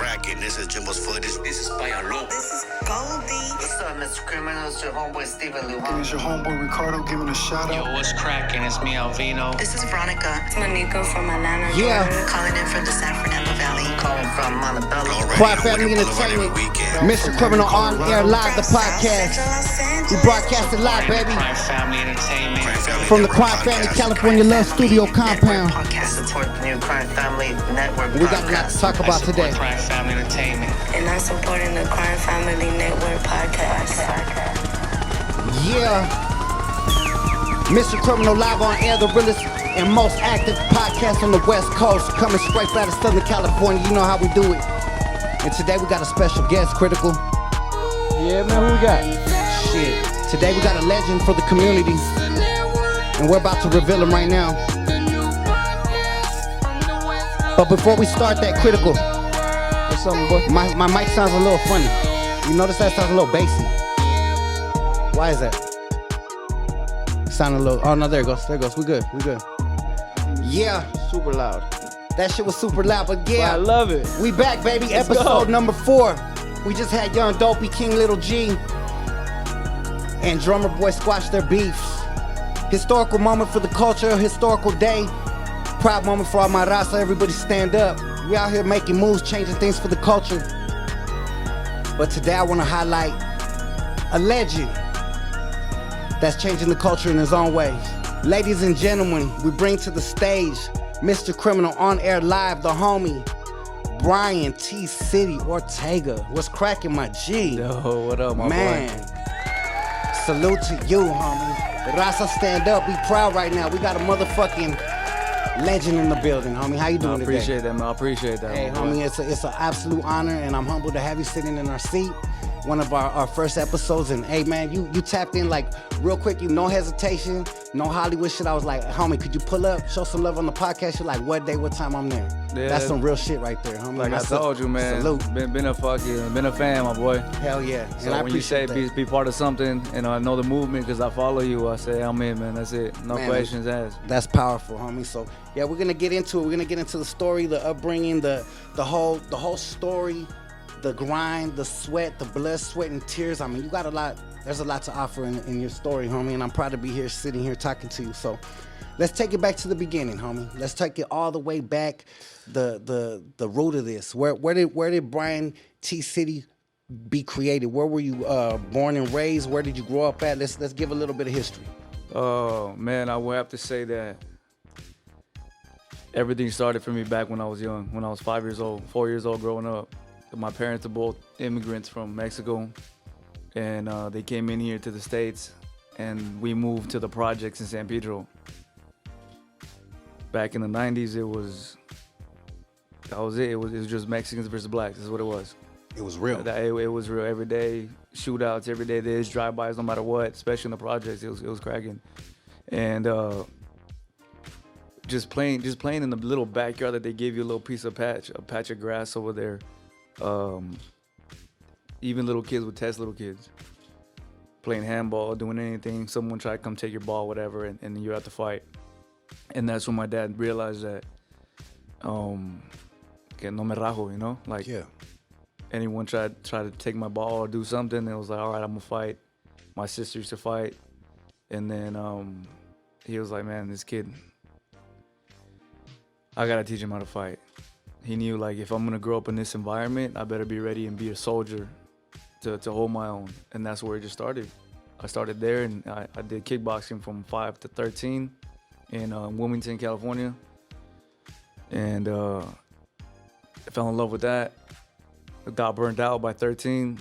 cracking? This is Jimbo's footage. This is Brian Ortega. This is Goldie. What's up, Mr. Criminal? It's your homeboy Steven Lou. It's your homeboy Ricardo giving a shout out. Yo, what's cracking? It's me, Alvino. This is Veronica. It's Monica from Atlanta, Yeah. Georgia. Calling in from the San Fernando Valley. Calling from Montebello. Quiet Family Entertainment, Mr. Criminal on Air Live, the podcast. We broadcasted live, baby, Crime Family Entertainment. from the Quiet Family California Love Studio compound. Support the new Crime Family Network We got a lot to talk about today. Crime Family Entertainment. And I'm supporting the Crime Family Network podcast. Yeah. Mr. Criminal live on air, the realest and most active podcast on the West Coast, coming straight out of Southern California. You know how we do it. And today we got a special guest, Critical. Yeah, man, who we got? Shit. Today we got a legend for the community, and we're about to reveal him right now. But before we start that, Critical, What's up, boy? my mic sounds a little funny. You notice that sounds a little bassy. Why is that? Sound a little, oh no, there it goes, we good. Yeah, Super loud. that shit was super loud, but yeah. I love it. We back, baby. Let's Episode go. number 4. We just had Young Dopey, King Little G, and Drummer Boy squash their beefs. Historical moment for the culture, historical day. Proud moment for all my raza, everybody stand up. We out here making moves, changing things for the culture. But today I want to highlight a legend that's changing the culture in his own way. Ladies and gentlemen, we bring to the stage Mr. Criminal on air live, the homie, Brian T. City Ortega. What's cracking, my G? Yo, what up, my Man, boy? salute to you, homie. The Rasa stand up, be proud right now. We got a motherfucking legend in the building, homie. How you doing I appreciate that, man. I appreciate that. today? Hey, my boy. homie, it's an absolute honor, and I'm humbled to have you sitting in our seat. One of our first episodes, and hey, man, you tapped in like real quick. You no hesitation, no Hollywood shit. I was like, homie, could you pull up, show some love on the podcast? You're like, what day, what time? I'm there. Yeah. That's some real shit right there, homie. Like I told you, man. Salute. Been a fan, my boy. Hell yeah. So And I when you say appreciate that. be part of something, and I know the movement because I follow you, I say I'm in, man. That's it. No Man, questions asked. That's powerful, homie. So yeah, we're gonna get into it. We're gonna get into the story, the upbringing, the whole story, the grind, the sweat, the blood, sweat, and tears. I mean, you got a lot. There's a lot to offer in your story, homie. And I'm proud to be here, sitting here, talking to you. So let's take it back to the beginning, homie. Let's take it all the way back. The root of this. Where did Brian T. City be created? Where were you born and raised? Where did you grow up at? Let's give a little bit of history. Oh, man, I would have to say that everything started for me back when I was young, when I was 4 years old growing up. My parents are both immigrants from Mexico, and they came in here to the States, and we moved to the projects in San Pedro. Back in the 90s, that was it. It was just Mexicans versus blacks. That's what it was. It was real. It was real. Every day, shootouts, every day there's drive-bys, no matter what, especially in the projects. It was cracking. And just playing in the little backyard that they gave you, a little piece of a patch of grass over there. Even little kids would test little kids. Playing handball, doing anything. Someone tried to come take your ball, whatever, and you have to fight. And that's when my dad realized that, que no me rajo, you know? Like, Yeah. anyone tried to take my ball or do something, it was like, all right, I'm gonna fight. My sister used to fight. And then he was like, man, this kid, I gotta teach him how to fight. He knew, like, if I'm gonna grow up in this environment, I better be ready and be a soldier to hold my own. And that's where it just started. I started there, and I did kickboxing from 5 to 13 in Wilmington, California. And I fell in love with that. I got burnt out by 13.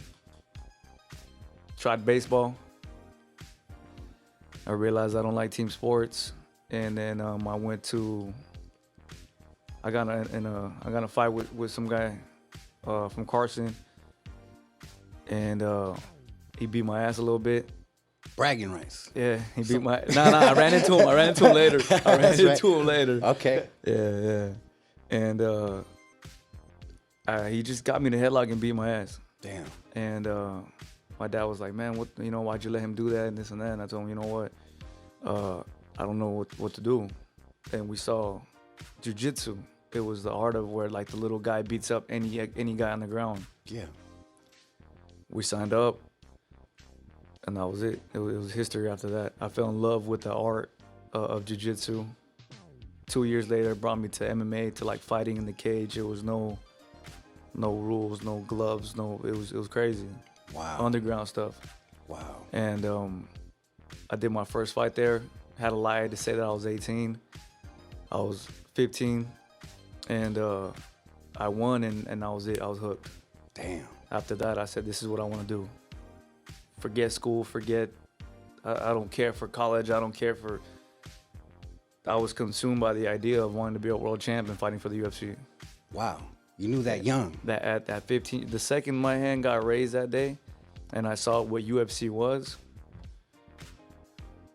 Tried baseball. I realized I don't like team sports. And then I got in a fight with some guy from Carson, and he beat my ass a little bit. Bragging rights. Yeah, he beat my. I ran into him. I ran into him later. Okay. Yeah. And he just got me in the headlock and beat my ass. Damn. And my dad was like, man, why'd you let him do that and this and that? And I told him, you know what? I don't know what to do. And we saw jiu-jitsu. it was the art of where like the little guy beats up any guy on the ground. Yeah. We signed up, and that was it. It was history after that. I fell in love with the art of jiu-jitsu. 2 years later, it brought me to MMA, to like fighting in the cage. It was no rules, no gloves, it was crazy. Wow. Underground stuff. Wow. And I did my first fight there. Had a lie to say that I was 18. I was 15, and I won, and that was it. I was hooked. Damn. After that, I said, this is what I want to do. Forget school, I don't care for college, I don't care for, I was consumed by the idea of wanting to be a world champion fighting for the UFC. Wow. You knew that young. That at 15, the second my hand got raised that day, and I saw what UFC was,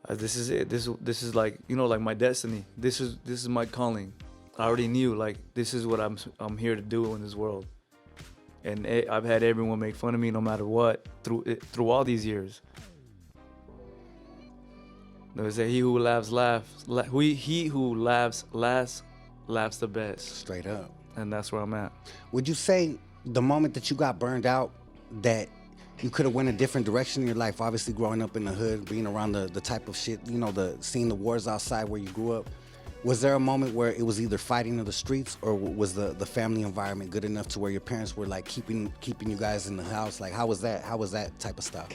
this is it. This is like, you know, like my destiny. This is my calling. I already knew, like, this is what I'm here to do in this world. And I've had everyone make fun of me no matter what through all these years. They say he who laughs last laughs the best. Straight up. And that's where I'm at. Would you say the moment that you got burned out that you could have went a different direction in your life? Obviously, growing up in the hood, being around the type of shit, you know, seeing the wars outside where you grew up. Was there a moment where it was either fighting in the streets, or was the family environment good enough to where your parents were like keeping you guys in the house? Like, how was that type of stuff?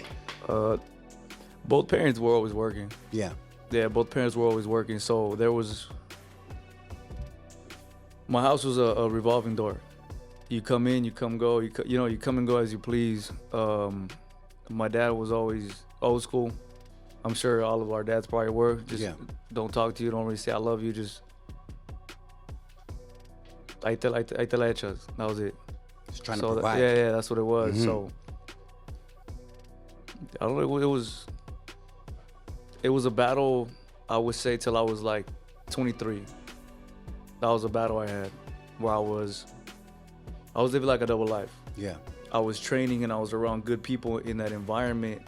Both parents were always working. Yeah. Yeah, both parents were always working. So there was, my house was a revolving door. You come in, you come go, you come and go as you please. My dad was always old school. I'm sure all of our dads probably were. Just don't talk to you, don't really say I love you, just ahí te la echas. That was it. Just trying to provide. Yeah, that's what it was. Mm-hmm. So I don't know, it was a battle, I would say, till I was like 23. That was a battle I had where I was living like a double life. Yeah. I was training and I was around good people in that environment,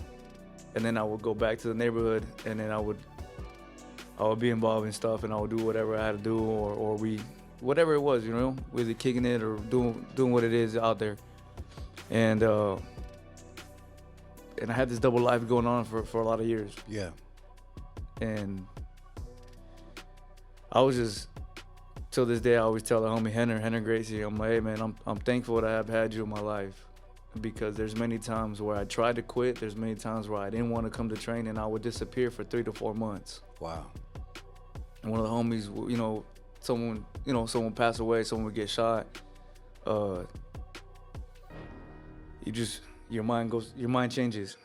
and then I would go back to the neighborhood, and then I would be involved in stuff, and I would do whatever I had to do, or whatever it was, you know, whether kicking it or doing what it is out there. And I had this double life going on for a lot of years. Yeah. And I was just, till this day, I always tell the homie Henner Gracie, I'm like, hey man, I'm thankful that I have had you in my life, because there's many times where I tried to quit. There's many times where I didn't want to come to train, and I would disappear for 3 to 4 months. Wow. And one of the homies, someone passed away, someone would get shot. Your mind changes.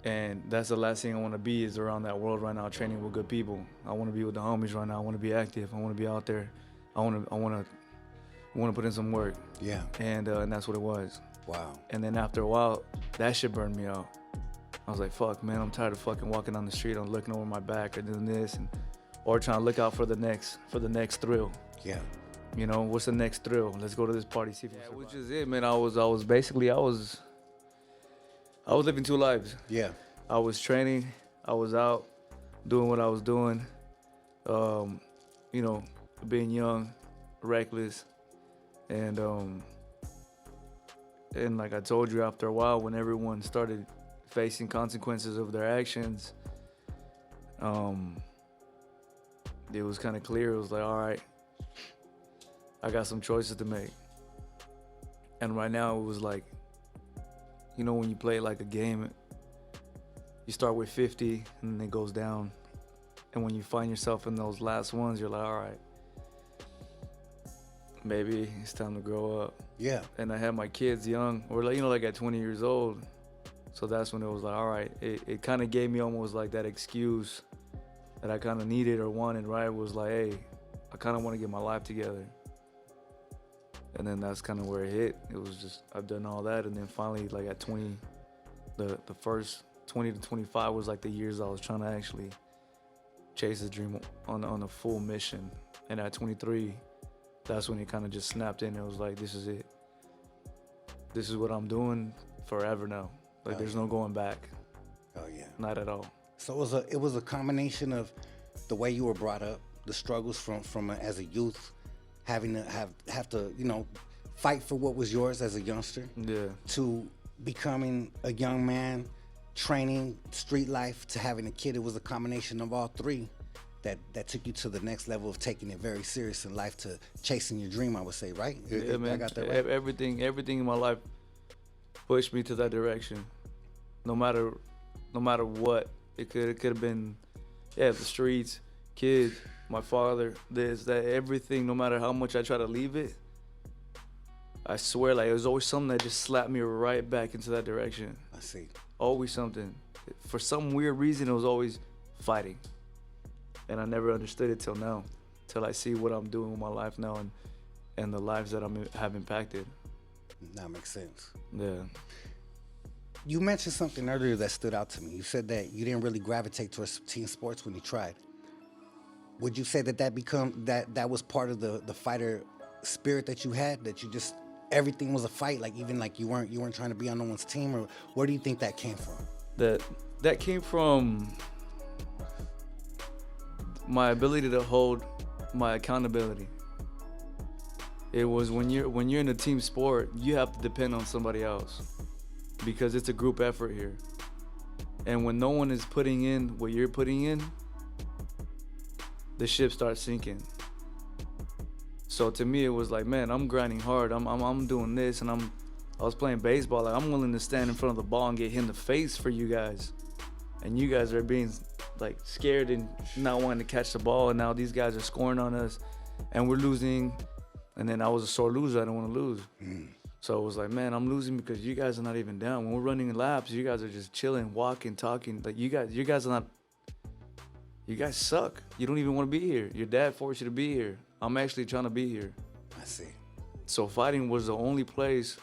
And that's the last thing I want to be, is around that world right now, training with good people. I want to be with the homies right now. I want to be active. I want to be out there. I want to put in some work. Yeah. And that's what it was. Wow. And then after a while, that shit burned me out. I was like, fuck, man, I'm tired of fucking walking down the street and looking over my back or doing this, or trying to look out for the next thrill. Yeah. You know, what's the next thrill? Let's go to this party, see if which is it, man. I was living 2 lives. Yeah. I was training, I was out doing what I was doing, being young, reckless, and like I told you, after a while, when everyone started facing consequences of their actions, it was kind of clear. It was like, all right, I got some choices to make. And right now, it was like, you know, when you play like a game, you start with 50 and then it goes down. And when you find yourself in those last ones, you're like, all right, maybe it's time to grow up. Yeah. And I had my kids young, or like at 20 years old. So that's when it was like, all right, it kind of gave me almost like that excuse that I kind of needed or wanted, right? It was like, hey, I kind of want to get my life together. And then that's kind of where it hit. It was just, I've done all that. And then finally, like at 20, the first 20 to 25 was like the years I was trying to actually chase the dream on a full mission. And at 23, that's when it kind of just snapped in. It was like, this is it. This is what I'm doing forever now. Like, there's no going back. Oh yeah. Not at all. So it was a combination of the way you were brought up, the struggles from as a youth, having to have to, you know, fight for what was yours as a youngster, Yeah. to becoming a young man, training, street life, to having a kid. It was a combination of all three that took you to the next level of taking it very serious in life, to chasing your dream, I would say, right? Yeah, man. I got that right? Everything in my life pushed me to that direction. No matter what, it could have been, the streets, kids, my father, this, that, everything. No matter how much I try to leave it, I swear, like, it was always something that just slapped me right back into that direction. I see. Always something. For some weird reason, it was always fighting. And I never understood it till now, till I see what I'm doing with my life now and the lives that have impacted. That makes sense. Yeah. You mentioned something earlier that stood out to me. You said that you didn't really gravitate towards team sports when you tried. Would you say that was part of the fighter spirit that you had, that you just, everything was a fight, like even like you weren't trying to be on no one's team, or where do you think that came from? That came from my ability to hold my accountability. It was when you're in a team sport, you have to depend on somebody else because it's a group effort here. And when no one is putting in what you're putting in, the ship starts sinking. So to me, it was like, man, I'm grinding hard. I'm doing this, and I was playing baseball. Like, I'm willing to stand in front of the ball and get hit in the face for you guys, and you guys are being like scared and not wanting to catch the ball. And now these guys are scoring on us, and we're losing. And then I was a sore loser. I don't want to lose. So it was like, man, I'm losing because you guys are not even down. When we're running laps, you guys are just chilling, walking, talking. Like, you guys are not. You guys suck. You don't even want to be here. Your dad forced you to be here. I'm actually trying to be here. I see. So fighting was the only place.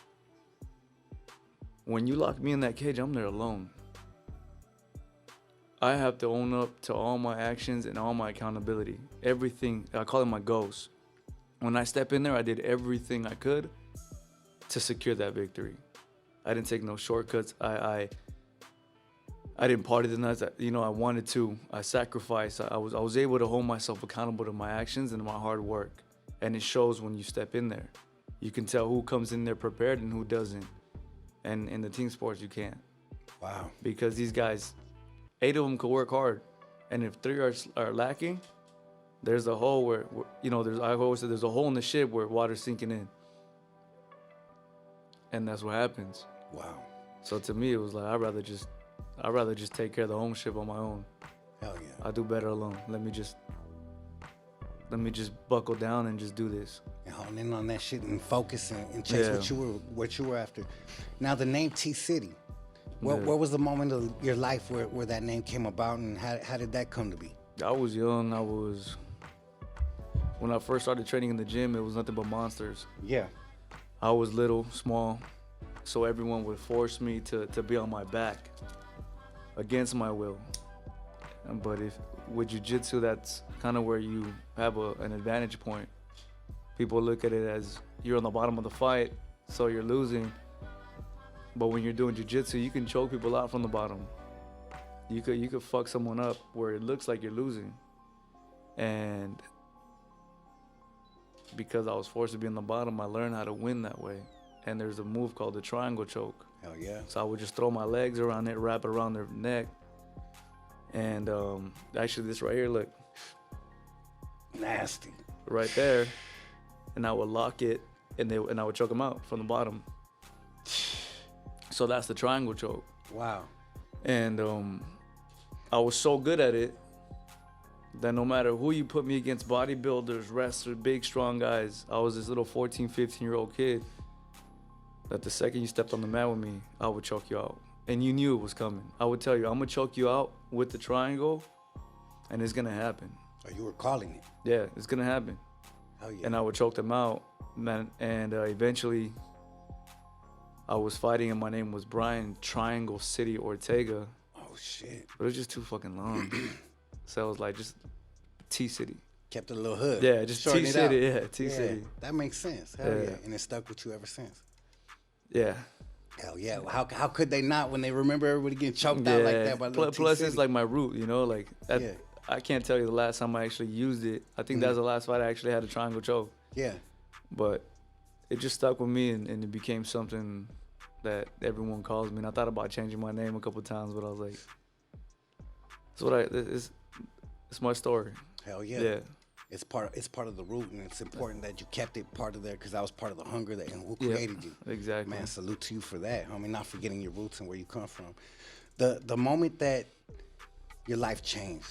When you lock me in that cage, I'm there alone. I have to own up to all my actions and all my accountability. Everything. I call it my goals. When I step in there, I did everything I could to secure that victory. I didn't take no shortcuts. I didn't party the nights that, I wanted to. I sacrificed. I was able to hold myself accountable to my actions and my hard work. And it shows when you step in there. You can tell who comes in there prepared and who doesn't. And in the team sports, you can't. Wow. Because these guys, 8 of them could work hard. And if 3 are lacking, there's a hole where, I always say there's a hole in the ship where water's sinking in. And that's what happens. Wow. So to me, it was like, I'd rather just take care of the home ship on my own. Hell yeah. I do better alone. Let me just buckle down and just do this. And hone in on that shit and focus and chase what you were after. Now, the name T-City. Where was the moment of your life where that name came about, and how did that come to be? I was young. When I first started training in the gym, it was nothing but monsters. Yeah. I was little, small, so everyone would force me to be on my back against my will. But with jiu-jitsu, that's kind of where you have an advantage point. People look at it as you're on the bottom of the fight, so you're losing. But when you're doing jiu-jitsu, you can choke people out from the bottom. You could fuck someone up where it looks like you're losing. And because I was forced to be on the bottom, I learned how to win that way. And there's a move called the triangle choke. Hell yeah. So I would just throw my legs around it, wrap it around their neck. And actually this right here, look. Nasty. Right there. And I would lock it, and I would choke them out from the bottom. So that's the triangle choke. Wow. And I was so good at it that no matter who you put me against, bodybuilders, wrestlers, big, strong guys, I was this little 14, 15-year-old kid, that the second you stepped on the mat with me, I would choke you out. And you knew it was coming. I would tell you, I'm going to choke you out with the triangle, and it's going to happen. Oh, you were calling it. Yeah, it's going to happen. Hell yeah. And I would choke them out, man. And eventually, I was fighting, and my name was Brian Triangle City Ortega. Oh, shit. But it was just too fucking long. So I was like, just T-City. Kept it a little hood. Yeah, just T-City. Yeah, T-City. Yeah, that makes sense. Hell yeah. And it stuck with you ever since. Yeah. Hell yeah. How could they not when they remember everybody getting choked out like that by little Plus, T-City? it's like my root, like that. Yeah. I can't tell you the last time I actually used it. I think that's the last fight I actually had a triangle choke. Yeah. But it just stuck with me, and it became something that everyone calls me. And I thought about changing my name a couple times, but I was like, it's my story. Hell yeah. Yeah. It's part of the root, and it's important that you kept it part of there, because that was part of the hunger that and who created you. Exactly. Man, salute to you for that, homie. Not forgetting your roots and where you come from. The moment that your life changed,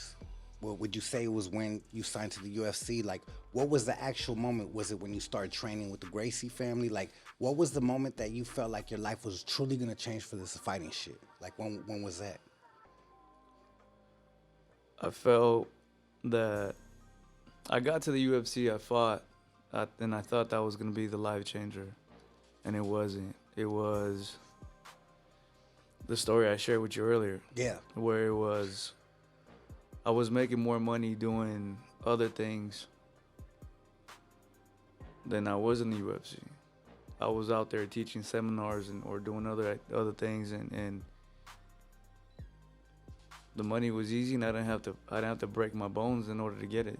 what would you say it was when you signed to the UFC? Like, what was the actual moment? Was it when you started training with the Gracie family? Like, what was the moment that you felt like your life was truly gonna change for this fighting shit? Like, when was that? I felt that I got to the UFC, I fought, and I thought that was going to be the life changer. And it wasn't. It was the story I shared with you earlier. Yeah. Where it was, I was making more money doing other things than I was in the UFC. I was out there teaching seminars or doing other things, and the money was easy, and I didn't have to break my bones in order to get it.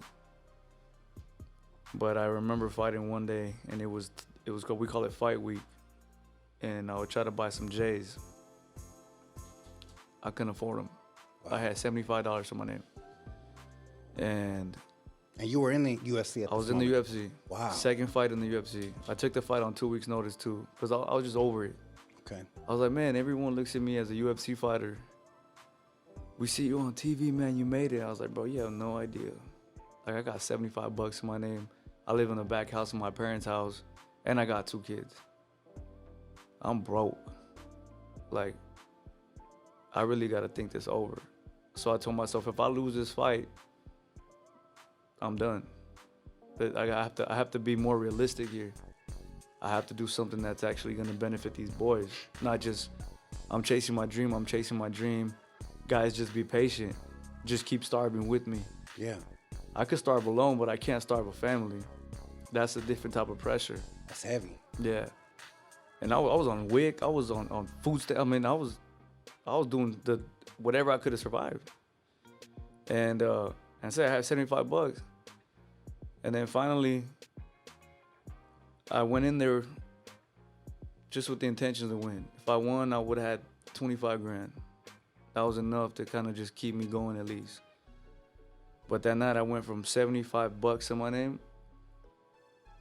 But I remember fighting one day, and it was called, we call it Fight Week, and I would try to buy some J's. I couldn't afford them. Wow. I had $75 to my name, and you were in the UFC I was in the UFC. Wow. Second fight in the UFC. I took the fight on 2 weeks' notice too, because I was just over it. Okay. I was like, man, everyone looks at me as a UFC fighter. We see you on TV, man. You made it. I was like, bro, you have no idea. Like, I got $75 to my name. I live in the back house of my parents' house, and I got 2 kids. I'm broke. Like, I really got to think this over. So I told myself, if I lose this fight, I'm done. I have to be more realistic here. I have to do something that's actually going to benefit these boys. Not just, I'm chasing my dream. Guys, just be patient. Just keep starving with me. Yeah. I could starve alone, but I can't starve a family. That's a different type of pressure. That's heavy. Yeah. And I was on WIC. I was on food stamps. I mean, I was doing whatever I could have survived. And say I had $75. And then finally, I went in there just with the intention to win. If I won, I would have had 25 grand. That was enough to kind of just keep me going at least. But that night I went from $75 in my name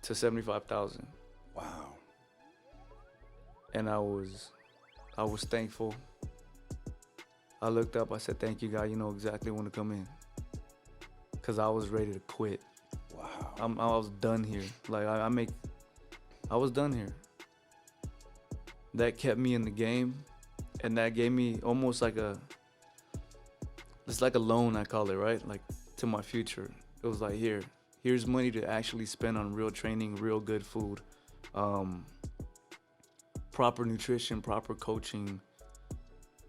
to 75,000. Wow. And I was thankful. I looked up, I said, thank you, God, you know exactly when to come in. Cause I was ready to quit. Wow. I was done here. Like I was done here. That kept me in the game, and that gave me almost like it's like a loan, I call it, right? Like to my future. It was like, here's money to actually spend on real training, real good food, proper nutrition, proper coaching,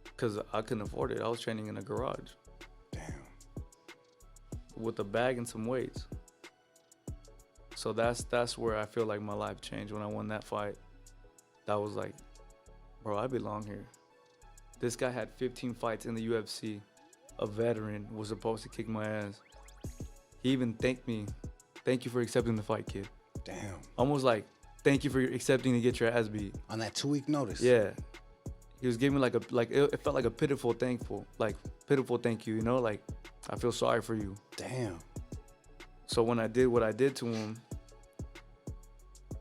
because I couldn't afford it. I was training in a garage. Damn. With a bag and some weights. So that's where I feel like my life changed when I won that fight. That was like, bro, I belong here. This guy had 15 fights in the UFC. A veteran was supposed to kick my ass. He even thanked me. Thank you for accepting the fight, kid. Damn. Almost like, thank you for accepting to get your ass beat. On that 2-week notice? Yeah. He was giving me it felt like a pitiful thank you, you know? Like, I feel sorry for you. Damn. So when I did what I did to him,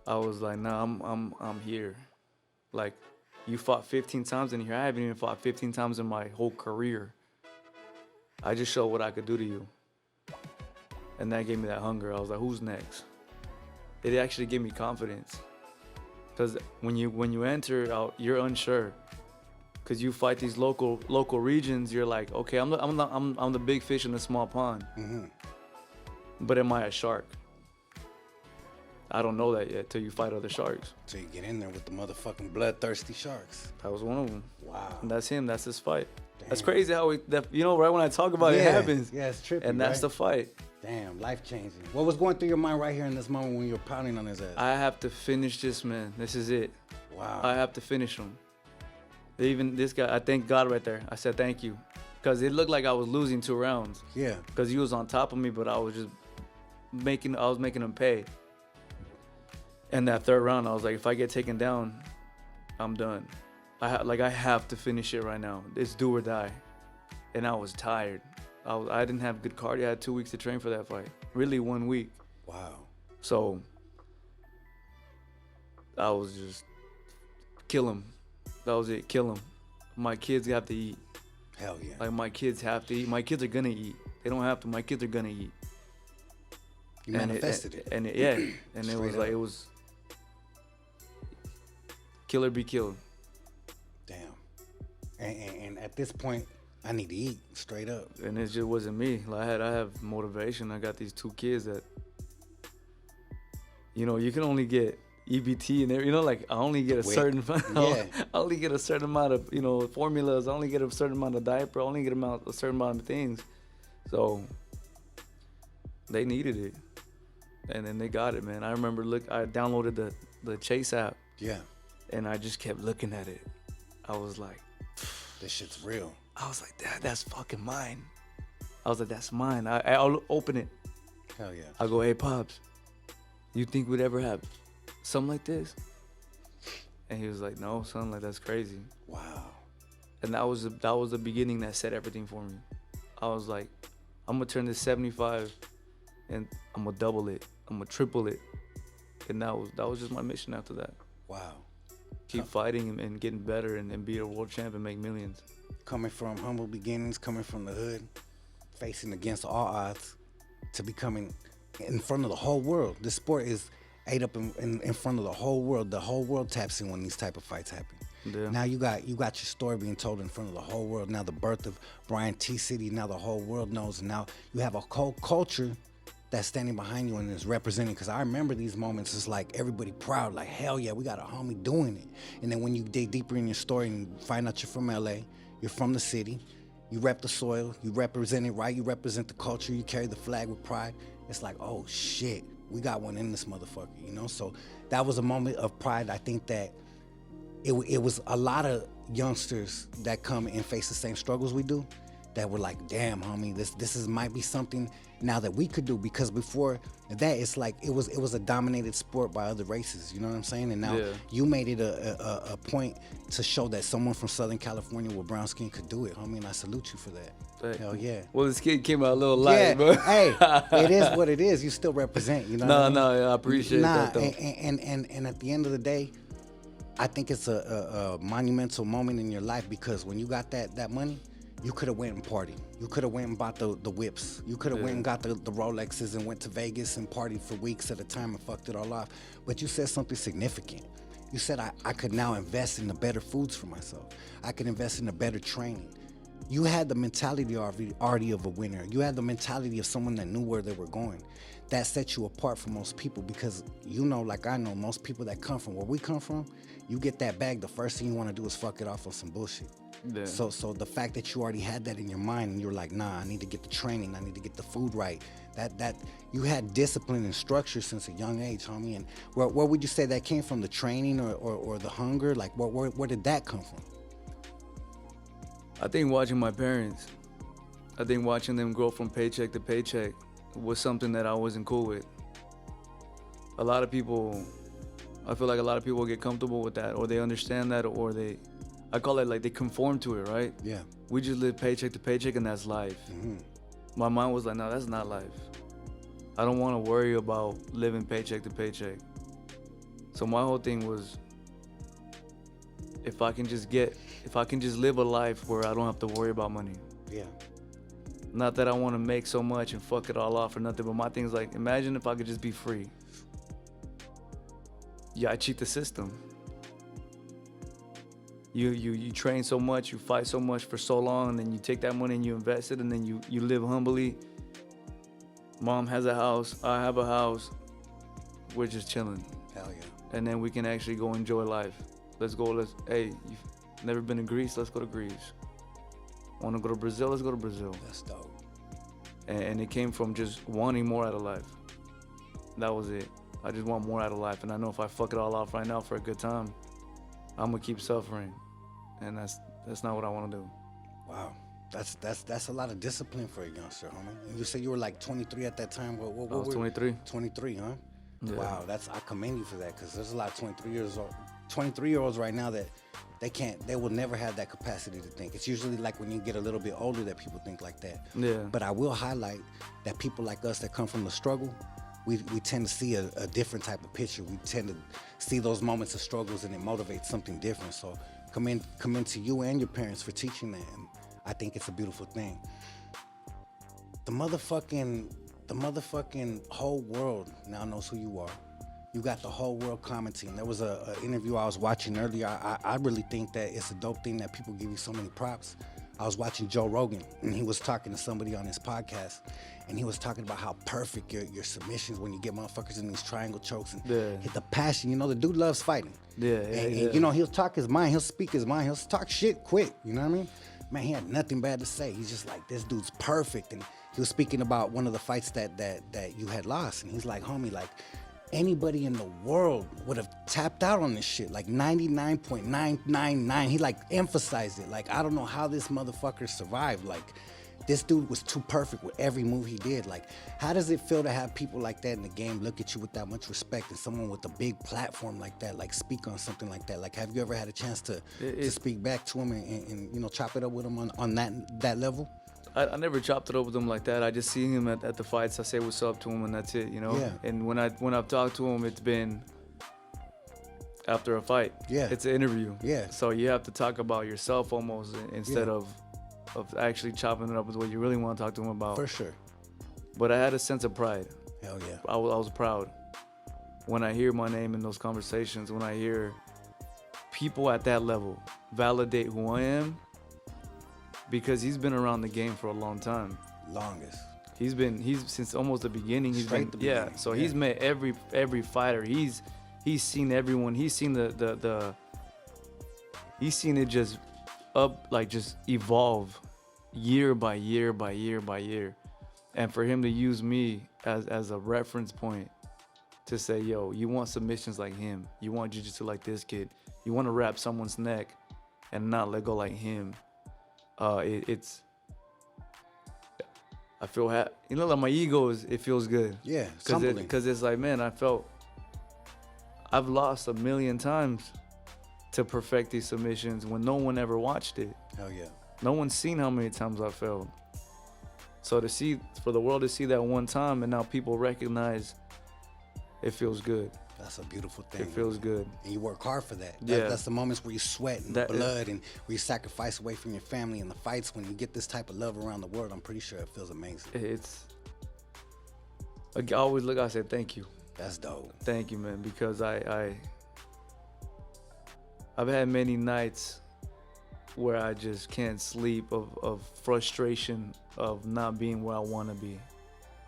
I was like, nah, I'm here. Like, you fought 15 times in here. I haven't even fought 15 times in my whole career. I just showed what I could do to you. And that gave me that hunger. I was like, who's next? It actually gave me confidence. Because when you enter, you're unsure. Because you fight these local regions, you're like, okay, I'm the big fish in a small pond. Mm-hmm. But am I a shark? I don't know that yet till you fight other sharks. So you get in there with the motherfucking bloodthirsty sharks. That was one of them. Wow. And that's him. That's his fight. Damn. That's crazy how right when I talk about it, it happens. Yeah, it's trippy, and that's right? the fight. Damn, life changing. What was going through your mind right here in this moment when you were pounding on his ass? I have to finish this man. This is it. Wow. I have to finish him. Even this guy, I thank God right there. I said thank you. Because it looked like I was losing 2 rounds. Yeah. Because he was on top of me, but I was making him pay. And that third round, I was like, if I get taken down, I'm done. I have to finish it right now. It's do or die. And I was tired. I didn't have good cardio. I had 2 weeks to train for that fight. Really, 1 week. Wow. So I was just kill him. That was it. Kill him. My kids have to eat. Hell yeah. Like, my kids have to eat. My kids are gonna eat. They don't have to. My kids are gonna eat. You manifested it. And yeah. And it was Straight like, up. it was kill or be killed. Damn. And at this point, I need to eat straight up. And it just wasn't me. Like, I have motivation. I got these 2 kids that, you know, you can only get EBT and you know, like, I only get a certain Yeah. I only get a certain amount of, you know, formulas. I only get a certain amount of diaper. I only get a certain amount of things. So they needed it, and then they got it, man. I remember I downloaded the Chase app. Yeah. And I just kept looking at it. I was like, This shit's real. I was like, that's fucking mine. I was like, that's mine. I'll open it. Hell yeah. I'll go, hey, Pops, you think we'd ever have something like this? And he was like, no, son, like, that's crazy. Wow. And that was the beginning that set everything for me. I was like, I'm gonna turn this 75 and I'm gonna double it. I'm gonna triple it. And that was just my mission after that. Wow. Keep fighting and getting better and be a world champ and make millions. Coming from humble beginnings, coming from the hood, facing against all odds, to becoming in front of the whole world. This sport is ate up in front of the whole world. The whole world taps in when these type of fights happen. Yeah. Now you got your story being told in front of the whole world. Now the birth of Brian T. City, now the whole world knows. And now you have a whole culture that's standing behind you and is representing. Because I remember these moments, it's like everybody proud, like, hell yeah, we got a homie doing it. And then when you dig deeper in your story and find out you're from LA, you're from the city, you rep the soil, you represent it right, you represent the culture, you carry the flag with pride, it's like, oh shit, we got one in this motherfucker, you know? So that was a moment of pride. I think that it was a lot of youngsters that come and face the same struggles we do that were like, damn, homie, this might be something now that we could do, because before that it's like it was a dominated sport by other races, you know what I'm saying? And now you made it a point to show that someone from Southern California with brown skin could do it, homie, and I salute you for that. Hell yeah. Well, this kid came out a little light, bro. Hey, it is what it is. You still represent, you know what I mean? I appreciate that though. And at the end of the day, I think it's a monumental moment in your life, because when you got that money, you could have went and partied. You could have went and bought the whips. You could have went and got the Rolexes and went to Vegas and partied for weeks at a time and fucked it all off. But you said something significant. You said I could now invest in the better foods for myself. I could invest in the better training. You had the mentality already of a winner. You had the mentality of someone that knew where they were going. That set you apart from most people, because you know, like I know, most people that come from where we come from, you get that bag, the first thing you want to do is fuck it off on some bullshit. Yeah. So the fact that you already had that in your mind and you're like, nah, I need to get the training, I need to get the food right. That you had discipline and structure since a young age, homie. And where would you say that came from? The training or the hunger? Like where did that come from? I think watching my parents, I think watching them grow from paycheck to paycheck was something that I wasn't cool with. I feel like a lot of people get comfortable with that, or they understand that, or I call it like they conform to it, right? Yeah. We just live paycheck to paycheck and that's life. Mm-hmm. My mind was like, no, that's not life. I don't want to worry about living paycheck to paycheck. So my whole thing was, if I can just live a life where I don't have to worry about money. Yeah. Not that I want to make so much and fuck it all off or nothing, but my thing is like, imagine if I could just be free. Yeah, I cheat the system. You train so much, you fight so much for so long, and then you take that money and you invest it, and then you live humbly. Mom has a house, I have a house. We're just chilling. Hell yeah. And then we can actually go enjoy life. Hey, you've never been to Greece? Let's go to Greece. Want to go to Brazil? Let's go to Brazil. That's dope. And it came from just wanting more out of life. That was it. I just want more out of life. And I know if I fuck it all off right now for a good time, I'm going to keep suffering. And that's not what I want to do. Wow. That's a lot of discipline for a youngster, homie. And you said you were like 23 at that time. What I was 23. 23, huh? Yeah. Wow, I commend you for that, because there's a lot of 23-year-olds right now that they will never have that capacity to think. It's usually like when you get a little bit older that people think like that. Yeah. But I will highlight that people like us that come from the struggle, we tend to see a different type of picture. We tend to see those moments of struggles, and it motivates something different. So commend to you and your parents for teaching that. And I think it's a beautiful thing. The motherfucking whole world now knows who you are. You got the whole world commenting. There was a interview I was watching earlier. I really think that it's a dope thing that people give you so many props. I was watching Joe Rogan, and he was talking to somebody on his podcast, and he was talking about how perfect your submissions when you get motherfuckers in these triangle chokes, and hit the passion. You know, the dude loves fighting. And you know, he'll talk his mind. He'll speak his mind. He'll talk shit quick. You know what I mean? Man, he had nothing bad to say. He's just like, this dude's perfect. And he was speaking about one of the fights that you had lost, and he's like, homie, like, anybody in the world would have tapped out on this shit, like 99.999. He like emphasized it. Like, I don't know how this motherfucker survived. Like, this dude was too perfect with every move he did. Like, how does it feel to have people like that in the game look at you with that much respect, and someone with a big platform like that, like, speak on something like that? Like, have you ever had a chance to speak back to him and you know, chop it up with him on that level? I never chopped it up with him like that. I just see him at the fights. I say what's up to him, and that's it, you know? Yeah. And when I've talked to him, it's been after a fight. Yeah. It's an interview. Yeah. So you have to talk about yourself almost instead of actually chopping it up with what you really want to talk to him about. For sure. But I had a sense of pride. Hell yeah. I was proud when I hear my name in those conversations, when I hear people at that level validate who I am, because he's been around the game for a long time. Longest. He's since almost the beginning. He's Straight been, the beginning. So he's met every fighter. He's seen everyone. He's seen he's seen it just just evolve year by year by year by year. And for him to use me as a reference point to say, yo, you want submissions like him, you want jiu-jitsu like this kid, you want to wrap someone's neck and not let go like him. It's I feel happy. You know, like my ego it feels good. Yeah, humbling. Because it's like, man, I've lost a million times to perfect these submissions when no one ever watched it. Hell yeah. No one's seen how many times I failed. So for the world to see that one time and now people recognize, it feels good. That's a beautiful thing. It feels good. And you work hard for that. Yeah. That's the moments where you sweat and blood and where you sacrifice away from your family, and the fights when you get this type of love around the world. I'm pretty sure it feels amazing. I always I say thank you. That's dope. Thank you, man, because I've had many nights where I just can't sleep of frustration of not being where I want to be,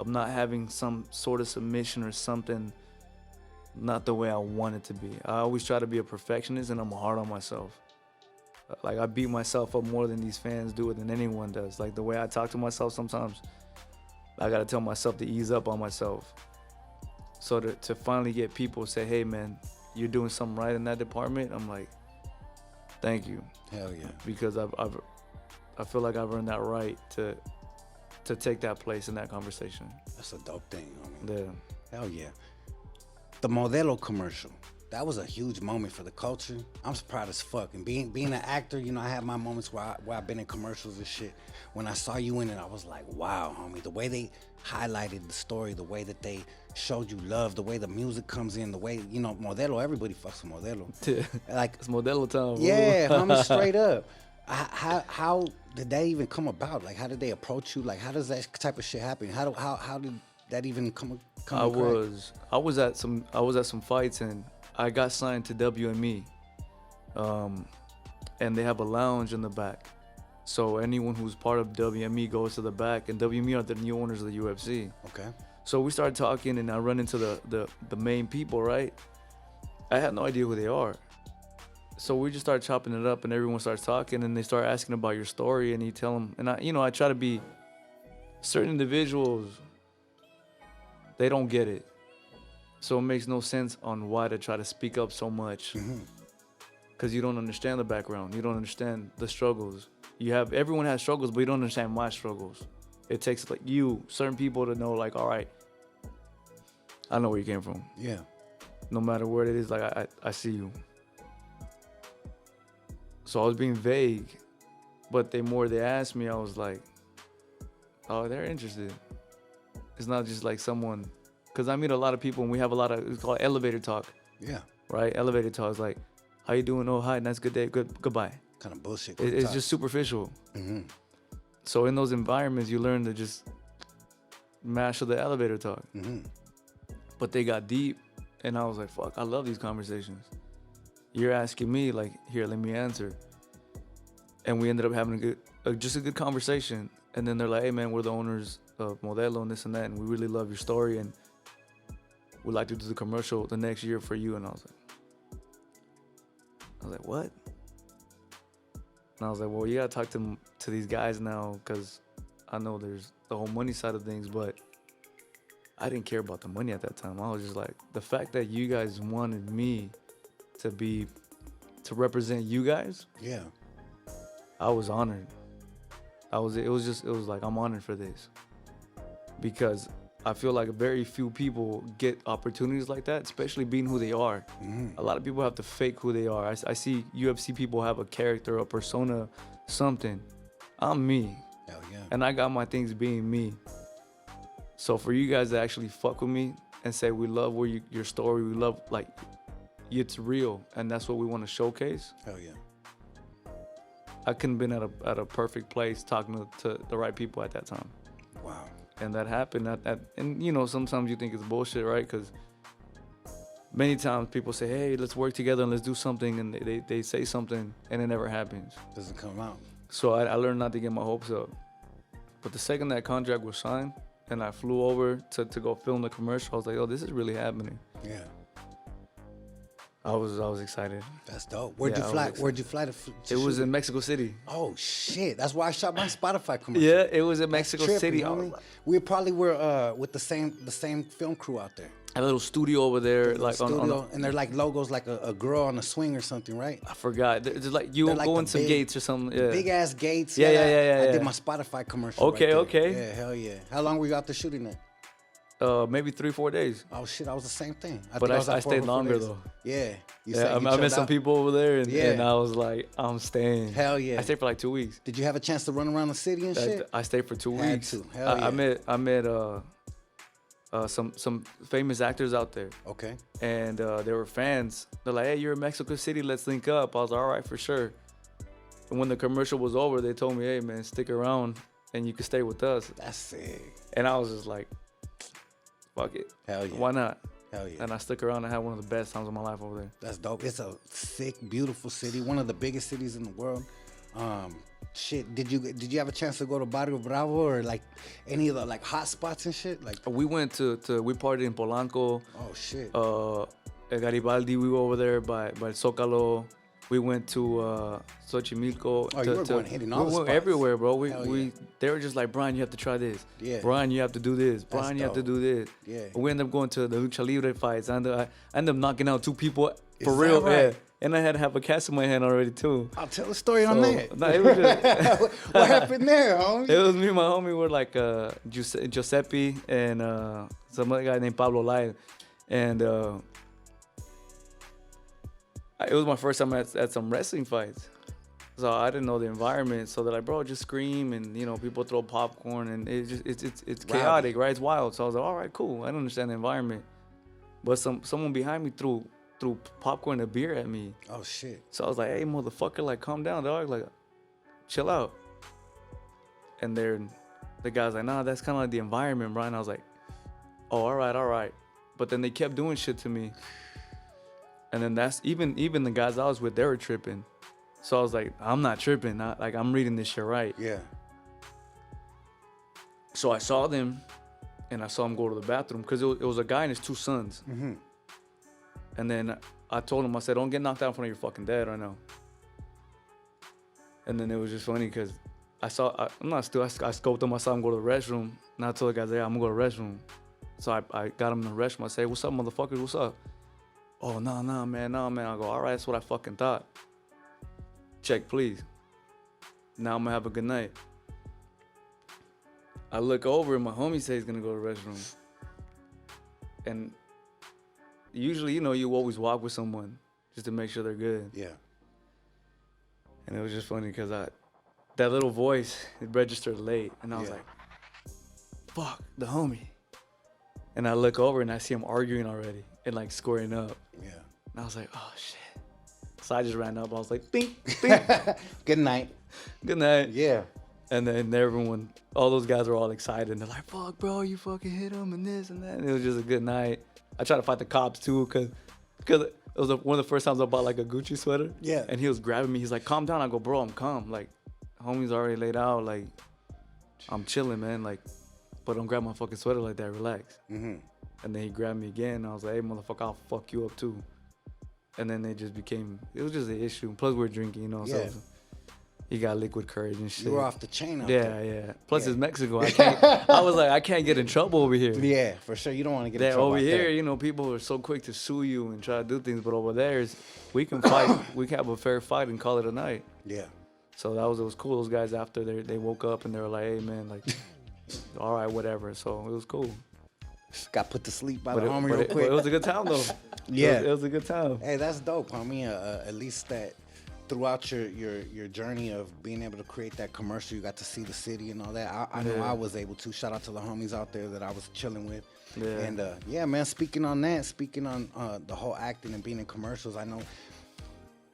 of not having some sort of submission or something not the way I want it to be. I always try to be a perfectionist, and I'm hard on myself. Like, I beat myself up more than these fans do it than anyone does. Like, the way I talk to myself sometimes, I gotta tell myself to ease up on myself. So to finally get people to say, hey man, you're doing something right in that department, I'm like, thank you. Hell yeah. Because I feel like I've earned that right to take that place in that conversation. That's a dope thing, homie. Yeah. Hell yeah. The Modelo commercial, that was a huge moment for the culture. I'm proud as fuck. And being an actor, you know, I have my moments where I've been in commercials and shit. When I saw you in it, I was like, wow, homie. The way they highlighted the story, the way that they showed you love, the way the music comes in, the way, you know, Modelo, everybody fucks with Modelo. Like, it's Modelo time. Yeah, homie, straight up. How did that even come about? Like, how did they approach you? Like, how does that type of shit happen? How did that even come I was at some fights, and I got signed to WME, and they have a lounge in the back. So anyone who's part of WME goes to the back, and WME are the new owners of the UFC. Okay. So we started talking, and I run into the main people, right? I had no idea who they are. So we just started chopping it up, and everyone starts talking, and they start asking about your story, and you tell them, and I try to be, certain individuals, they don't get it. So it makes no sense on why to try to speak up so much. Because you don't understand the background. You don't understand the struggles. Everyone has struggles, but you don't understand my struggles. It takes certain people to know, like, all right, I know where you came from. Yeah. No matter where it is, like I see you. So I was being vague, but the more they asked me, I was like, oh, they're interested. It's not just like someone, because I meet a lot of people and we have a lot of, it's called elevator talk. Yeah. Right? Elevator talk is like, how you doing? Oh, hi, nice, good day, goodbye. Kind of bullshit. It's just superficial. So in those environments, you learn to just master the elevator talk. But they got deep, and I was like, fuck, I love these conversations. You're asking me, like, here, let me answer. And we ended up having just a good conversation. And then they're like, hey, man, we're the owners of Modelo and this and that, and we really love your story, and we'd like to do the commercial the next year for you. And I was like, what? And I was like, well, you gotta talk to these guys now, because I know there's the whole money side of things, but I didn't care about the money at that time. I was just like, the fact that you guys wanted me to represent you guys, Yeah. I was honored. It was like, I'm honored for this, because I feel like very few people get opportunities like that, especially being who they are. A lot of people have to fake who they are. I see UFC people have a character, a persona, something. I'm me. Hell yeah. And I got my things being me. So for you guys to actually fuck with me and say, we love your story, we love, like, it's real, and that's what we want to showcase. Hell yeah. I couldn't been at a perfect place talking to the right people at that time. Wow. And that happened. And, you know, sometimes you think it's bullshit, right? Because many times people say, hey, let's work together and let's do something. And they say something and it never happens. Doesn't come out. So I learned not to get my hopes up. But the second that contract was signed and I flew over to go film the commercial, I was like, oh, this is really happening. Yeah. I was excited. That's dope. Where'd you fly to It was in Mexico City. Oh shit! That's why I shot my Spotify commercial. Yeah, it was in That's Mexico trippy, City. homie. We probably were with the same film crew out there. A little studio over there, like Studio, and they're like logos, like a girl on a swing or something, right? I forgot. It's like you They're like go the in some big- gates or something. Yeah. Big ass gates. Yeah. I did my Spotify commercial. Okay, right there. okay. Yeah, hell yeah. How long were you out there shooting that? Maybe 3-4 days. Oh shit, I was the same thing. But think was I like 4 stayed or 4 longer days. though. Yeah. Yeah, I met some people over there, and I was like, I'm staying. Hell yeah. I stayed for like 2 weeks. Did you have a chance to run around the city and shit? I stayed for 2 Had weeks. to. Hell yeah. I met some famous actors out there, Okay. and they were fans. They're like, hey, you're in Mexico City, let's link up. I was like, all right, for sure. And when the commercial was over, they told me, hey man, stick around and you can stay with us. That's sick. And I was just like, fuck it. Hell yeah. Why not? Hell yeah. And I stuck around and had one of the best times of my life over there. That's dope. It's a sick, beautiful city. One of the biggest cities in the world. Shit. Did you have a chance to go to Barrio Bravo or like any of the like hot spots and shit? Like, We went we partied in Polanco. oh shit. Garibaldi, we were over there by El Zócalo. We went to Xochimilco. Oh, you were going hitting all the We went spots. everywhere, bro. Hell yeah. They were just like, Brian, you have to try this. Yeah. Brian, you have to do this. Brian, you have to dope. do this. Yeah. We ended up going to the Lucha Libre fights. I ended up knocking out 2 people for Is real. that right? Yeah. And I had to have a cast in my hand already too. I'll tell a story on that. No, it was just, What happened there, homie? it was me and my homie were like Giuseppe and some other guy named Pablo Lai. And it was my first time at some wrestling fights. So I didn't know the environment. So they're like, bro, just scream, and you know, people throw popcorn, and it's chaotic, right? It's wild. So I was like, all right, cool. I don't understand the environment. But someone behind me threw popcorn and beer at me. Oh shit. So I was like, hey, motherfucker, like, calm down, dog. Like, chill out. And the guy's like, nah, that's kind of like the environment, Brian. I was like, oh, all right. But then they kept doing shit to me. And then that's even the guys I was with, they were tripping. So I was like, I'm not tripping. I'm reading this shit right. Yeah. So I saw them, and I saw him go to the bathroom because it was a guy and his 2 sons. Mm-hmm. And then I told him, I said, don't get knocked out in front of your fucking dad right now. And then it was just funny because I scoped him. I saw him go to the restroom. And I told the guys, yeah, I'm going to go to the restroom. So I got him in the restroom. I say, what's up, motherfuckers? What's up? Oh, nah, man. I go, all right, that's what I fucking thought. Check, please. Now I'm going to have a good night. I look over and my homie says he's going to go to the restroom. And usually, you always walk with someone just to make sure they're good. Yeah. And it was just funny because that little voice, it registered late. And I was Yeah. like, fuck, the homie. And I look over and I see him arguing already and like squaring up. Yeah. And I was like, oh, shit. So I just ran up. I was like, bing, bing. Good night. Good night. Yeah. And then everyone, all those guys were all excited. And they're like, fuck, bro, you fucking hit him and this and that. And it was just a good night. I tried to fight the cops too because it was one of the first times I bought like a Gucci sweater. Yeah. And he was grabbing me. He's like, calm down. I go, bro, I'm calm. Like, homie's already laid out. Like, I'm chilling, man. Like, but don't grab my fucking sweater like that. Relax. Mm-hmm. And then he grabbed me again. And I was like, hey, motherfucker, I'll fuck you up too. And then it was just an issue. Plus, we're drinking, Yeah. So he got liquid courage and shit. You were off the chain out there. Yeah. Plus, Yeah. it's Mexico. I was like, I can't get in trouble over here. Yeah, for sure. You don't want to get in That trouble over out here, there. people are so quick to sue you and try to do things, but over there, we can fight. We can have a fair fight and call it a night. Yeah. So it was cool. Those guys after they woke up and they were like, hey man, like, all right, whatever. So it was cool. Got put to sleep by But the homie real but quick. it was a good time though. Yeah. it was a good time. Hey, that's dope, homie. At least that throughout your journey of being able to create that commercial, you got to see the city and all that. I know Yeah. I was able to. Shout out to the homies out there that I was chilling with. Yeah. And yeah, man, speaking on the whole acting and being in commercials, I know,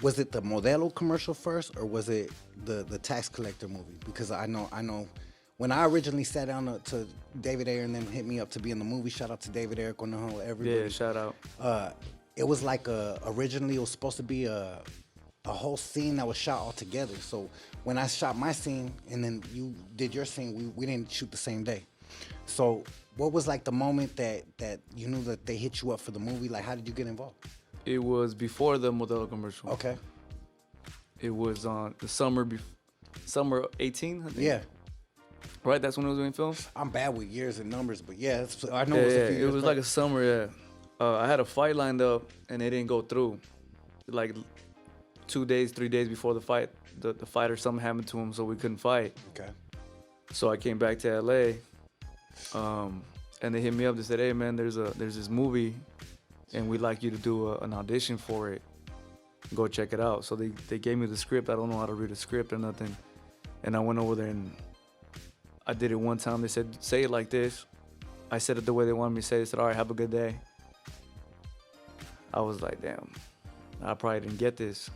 was it the Modelo commercial first or was it the tax collector movie? Because I know when I originally sat down to David Ayer and then hit me up to be in the movie, shout out to David Ayer, everybody. Yeah, shout out. It was like originally it was supposed to be a whole scene that was shot all together. So when I shot my scene and then you did your scene, we didn't shoot the same day. So what was like the moment that you knew that they hit you up for the movie? Like, how did you get involved? It was before the Modelo commercial. Okay. It was on the summer 18, I think. Yeah. Right, that's when it was being filmed? I'm bad with years and numbers, but yeah, I know Yeah, it was a few years it was back. like a summer, yeah. I had a fight lined up and it didn't go through. Like 3 days before the fight, the fighter, something happened to him, so we couldn't fight. Okay. So I came back to LA, and they hit me up. They said, "Hey man, there's this movie, and we'd like you to do an audition for it. Go check it out." So they gave me the script. I don't know how to read a script or nothing, and I went over there and I did it one time. They said, "Say it like this." I said it the way they wanted me to say it. They said, "All right, have a good day." I was like, "Damn, I probably didn't get this."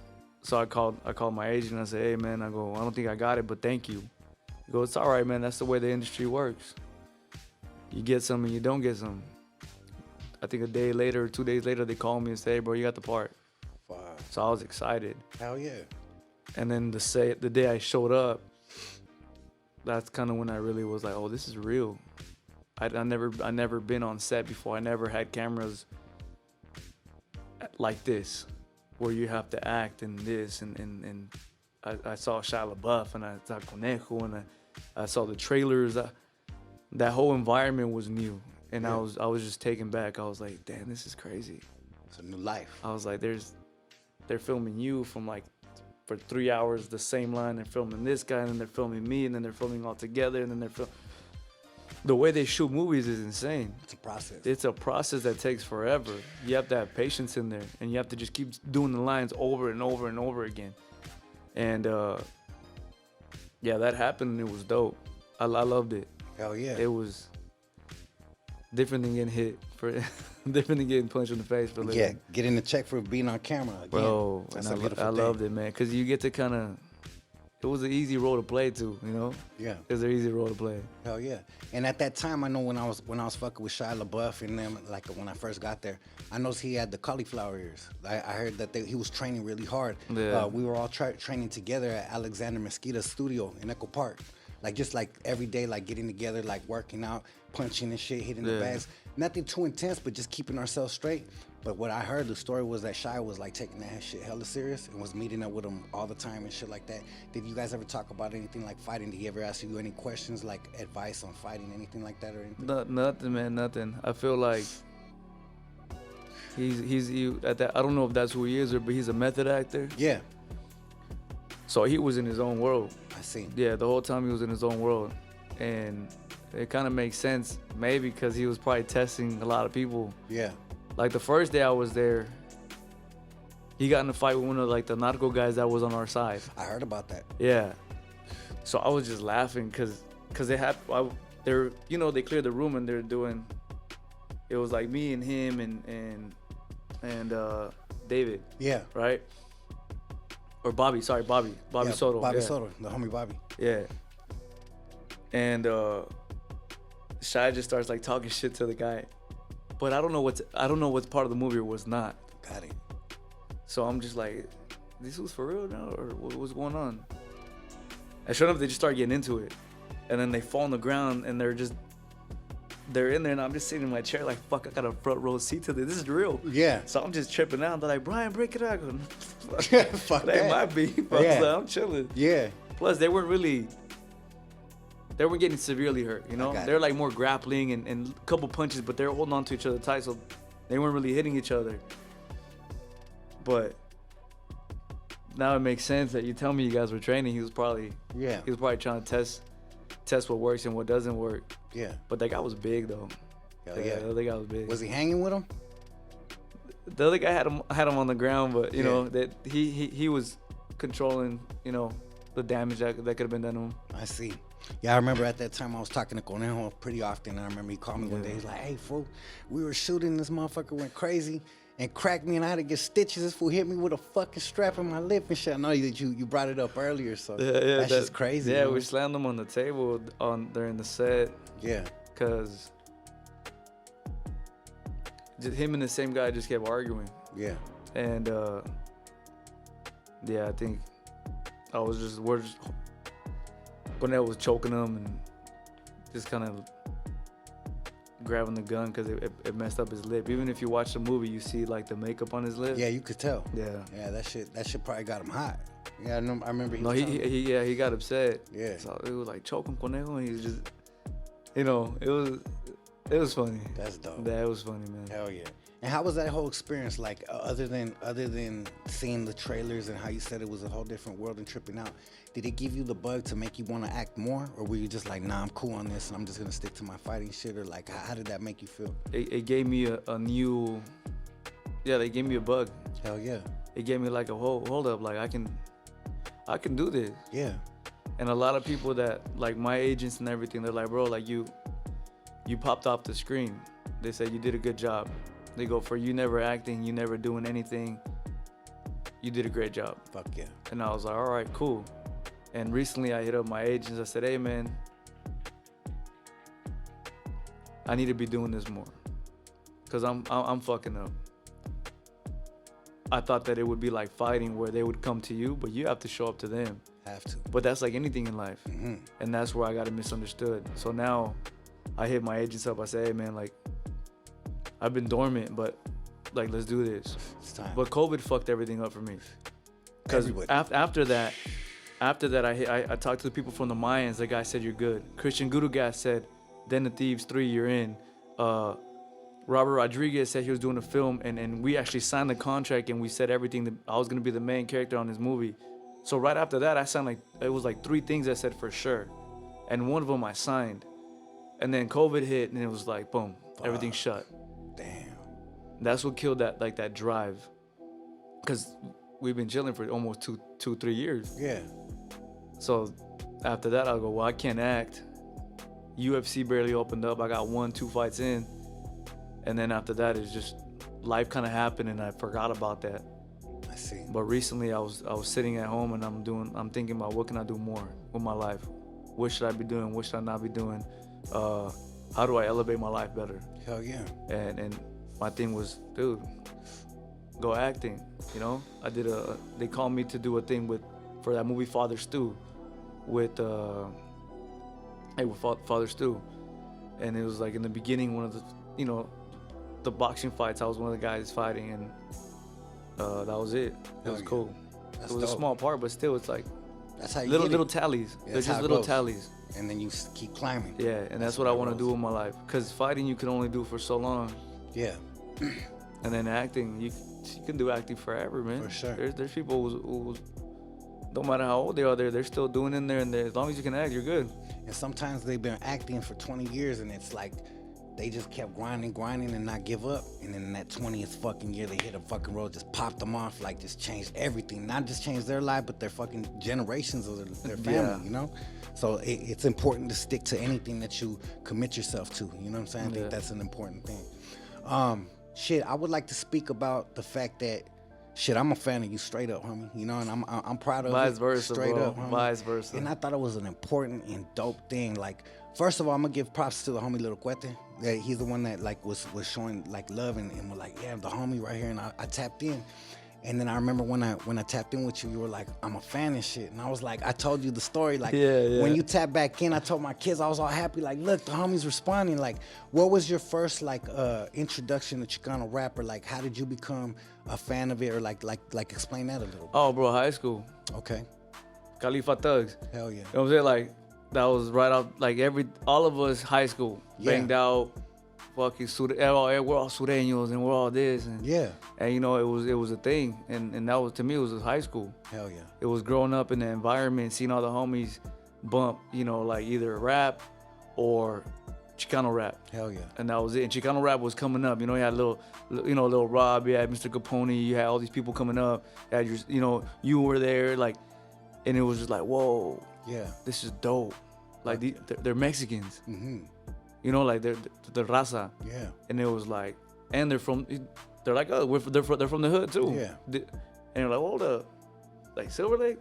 So I called my agent. I said, "Hey man," I go, "I don't think I got it, but thank you." He goes, "It's all right, man. That's the way the industry works. You get some and you don't get some." I think a day later, 2 days later, they called me and said, "Hey, bro, you got the part." Wow. So I was excited. Hell yeah. And then the day I showed up, that's kind of when I really was like, "Oh, this is real." I never been on set before. I never had cameras like this, where you have to act in this, and I saw Shia LaBeouf and I saw Conejo and I saw the trailers. That whole environment was new, and Yeah. I was just taken back. I was like, "Damn, this is crazy." It's a new life. I was like, they're filming you from like for 3 hours the same line. They're filming this guy, and then they're filming me, and then they're filming all together, and then they're the way they shoot movies is insane. It's a process. It's a process that takes forever. You have to have patience in there, and you have to just keep doing the lines over and over and over again. And yeah, that happened, and it was dope. I loved it. Hell yeah. It was different than getting hit different than getting punched in the face for a living. Yeah, getting the check for being on camera again. Bro, That's and a beautiful I thing. loved it, man, because you get to kind of. It was an easy role to play too, you know. Yeah. It was an easy role to play. Hell yeah. And at that time, I know when I was fucking with Shia LaBeouf and them, like when I first got there, I noticed he had the cauliflower ears. I heard that he was training really hard. Yeah. We were all training together at Alexander Mesquita's studio in Echo Park. Like just like every day, like getting together, like working out, punching and shit, hitting the Yeah. bags. Nothing too intense, but just keeping ourselves straight. But what I heard, the story was that Shia was like taking that shit hella serious and was meeting up with him all the time and shit like that. Did you guys ever talk about anything like fighting? Did he ever ask you any questions, like advice on fighting, anything like that or anything? Nothing, man, nothing. I feel like he's at that. I don't know if that's who he is, but he's a method actor. Yeah, So he was in his own world. I see. Yeah, the whole time he was in his own world, and it kind of makes sense, maybe because he was probably testing a lot of people. Yeah, Like the first day I was there, he got in a fight with one of like the narco guys that was on our side. I heard about that. Yeah. So I was just laughing because they had they're they cleared the room and they're doing. It was like me and him and David. Yeah. Right. Or Bobby. Sorry, Bobby Yeah, Soto. Bobby yeah. Soto, the homie Bobby. Yeah. And Shai just starts like talking shit to the guy, but I don't know what's part of the movie or what's not. Got it. So I'm just like, this was for real now, or what's going on? And sure enough, they just start getting into it, and then they fall on the ground and they're in there, and I'm just sitting in my chair like, fuck, I got a front row seat to this. This is real. Yeah. So I'm just tripping out. They're like, Brian, break it out. I go, Fuck that ain't my that. beef. But Yeah. like, I'm chilling. Yeah. Plus, they weren't getting severely hurt, you know? got They're it. like more grappling and a couple punches, but they're holding on to each other tight, so they weren't really hitting each other. But now it makes sense that you tell me you guys were training. He was probably trying to test what works and what doesn't work. Yeah. But that guy was big though. Hell yeah. The other guy was big. Was he hanging with him? The other guy had him on the ground, but you Yeah. know that he was controlling, the damage that could have been done to him. I see. Yeah, I remember at that time I was talking to Conejo pretty often. And I remember he called me one day. He's like, hey, fool, we were shooting. This motherfucker went crazy and cracked me, and I had to get stitches. This fool hit me with a fucking strap in my lip and shit. I know that you brought it up earlier, so that's just crazy. Yeah, man. we slammed him on the table during the set. Yeah. Cause just him and the same guy just kept arguing. Yeah. And yeah, I think Cornell was choking him and just kind of grabbing the gun because it messed up his lip. Even if you watch the movie, you see like the makeup on his lip. Yeah, you could tell. Yeah. Yeah, that shit probably got him hot. Yeah, I remember he No, was telling me. he got upset. Yeah. So it was like choking Conejo, and he's just, it was funny. That's dope. That was funny, man. Hell yeah. And how was that whole experience like, other than seeing the trailers and how you said it was a whole different world and tripping out? Did it give you the bug to make you want to act more, or were you just like, nah, I'm cool on this and I'm just gonna stick to my fighting shit? Or like, how did that make you feel? It gave me a new, they gave me a bug. Hell yeah. It gave me like a hold up, like I can do this. Yeah. And a lot of people that like my agents and everything, they're like, bro, like you popped off the screen. They said you did a good job. They go, for you never acting, you never doing anything, you did a great job. Fuck yeah. And I was like, all right, cool. And recently I hit up my agents. I said, hey man, I need to be doing this more, cause I'm fucking up. I thought that it would be like fighting where they would come to you, but you have to show up to them. Have to. But that's like anything in life. Mm-hmm. And that's where I got it misunderstood. So now I hit my agents up. I say, hey man, like I've been dormant, but like let's do this. It's time. But COVID fucked everything up for me. Cause after that, I talked to the people from the Mayans. The guy said you're good. Christian Gudugas said, Den of Thieves 3, you're in. Robert Rodriguez said he was doing a film, and we actually signed the contract, and we said everything that I was gonna be the main character on his movie. So right after that, I signed it was like 3 things I said for sure, and one of them I signed, and then COVID hit, and it was like boom, everything shut. Damn. That's what killed that drive, cause we've been chilling for almost 3 years. Yeah. So after that, I'll go, well, I can't act. UFC barely opened up. I got 1-2 fights in. And then after that, it's just life kind of happened and I forgot about that. I see. But recently I was sitting at home and I'm thinking about what can I do more with my life? What should I be doing? What should I not be doing? How do I elevate my life better? Hell yeah. And my thing was, dude, go acting, you know? They called me to do a thing for that movie Father Stu with Father Stu. And it was like in the beginning, one of the, the boxing fights, I was one of the guys fighting, and that was it. It was cool. That's it was dope. a small part, but still, it's like That's how you little tallies. Yeah, They're that's how just it little goes. tallies. And then you keep climbing. Yeah, and that's what I want to do with my life. Because fighting, you can only do for so long. Yeah. And then acting, you can do acting forever, man. For sure. There's people who no matter how old they are, they're still doing in there, and as long as you can act, you're good. And sometimes they've been acting for 20 years, and it's like they just kept grinding and not give up. And then in that 20th fucking year, they hit a fucking road, just popped them off, like just changed everything. Not just changed their life, but their fucking generations of their family, you know? So it's important to stick to anything that you commit yourself to, you know what I'm saying? I think that's an important thing. Shit, I would like to speak about the fact that, shit, I'm a fan of you straight up, homie, you know, and I'm proud of Vice it versa, straight bro. up, homie. Vice versa. And I thought it was an important and dope thing. Like, first of all, I'm gonna give props to the homie Little Cuete. That he's the one that like was showing like love and was like, yeah, the homie right here, and I tapped in. And then I remember when I tapped in with you, you were like, I'm a fan and shit. And I was like, I told you the story. Like, when you tapped back in, I told my kids, I was all happy. Like, look, the homie's responding. Like, what was your first, like, introduction to Chicano rap? Or, like, how did you become a fan of it? Or, like explain that a little bit. Oh, bro, high school. Okay. Khalifa Thugs. Hell yeah. You know what I'm saying? Like, that was right out, like, all of us high school. Banged out. Fucking we're all Sureños and we're all this and you know it was a thing and that was, to me, it was high school. Hell yeah. It was growing up in the environment, seeing all the homies bump, you know, like either rap or Chicano rap. Hell yeah. And that was it. And Chicano rap was coming up. You know, you had little Rob, you had Mr. Capone, you had all these people coming up. You had your, you know, you were there, like, and it was just like, whoa, this is dope. Like they're Mexicans. Mm-hmm. You know, like they're raza. Yeah. And it was like, and they're like, oh, they're from the hood too. Yeah. And you're like, hold up, like Silver Lake.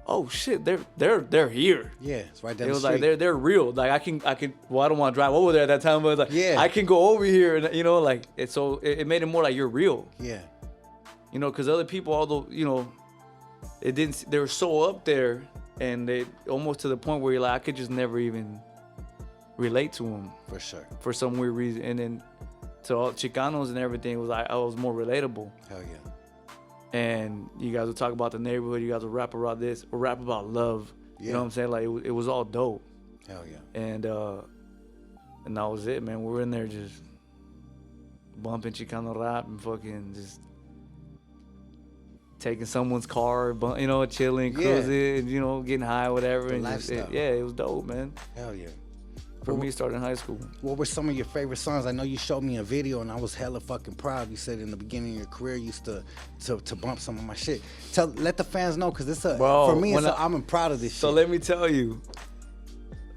Oh shit, they're here. Yeah, it's right down it the was street. like they're real. Like I can. Well, I don't want to drive over there at that time, but like, I can go over here, and you know, like it's so it made it more like you're real. Yeah. You know, because other people, although you know, it didn't. They were so up there, and they almost to the point where you're like, I could just never even relate to them. For sure. For some weird reason, and then to all Chicanos and everything, it was like I was more relatable. Hell yeah. And you guys would talk about the neighborhood. You guys would rap about this or rap about love. You know what I'm saying? Like it was all dope. Hell yeah. And that was it, man. We were in there just bumping Chicano rap and fucking just taking someone's car, you know, chilling, cruising, you know, getting high, whatever. And just, it was dope, man. Hell yeah. For me, starting in high school. What were some of your favorite songs? I know you showed me a video and I was hella fucking proud. You said in the beginning of your career you used to bump some of my shit. Let the fans know, because it's for me, I'm proud of this shit. So let me tell you,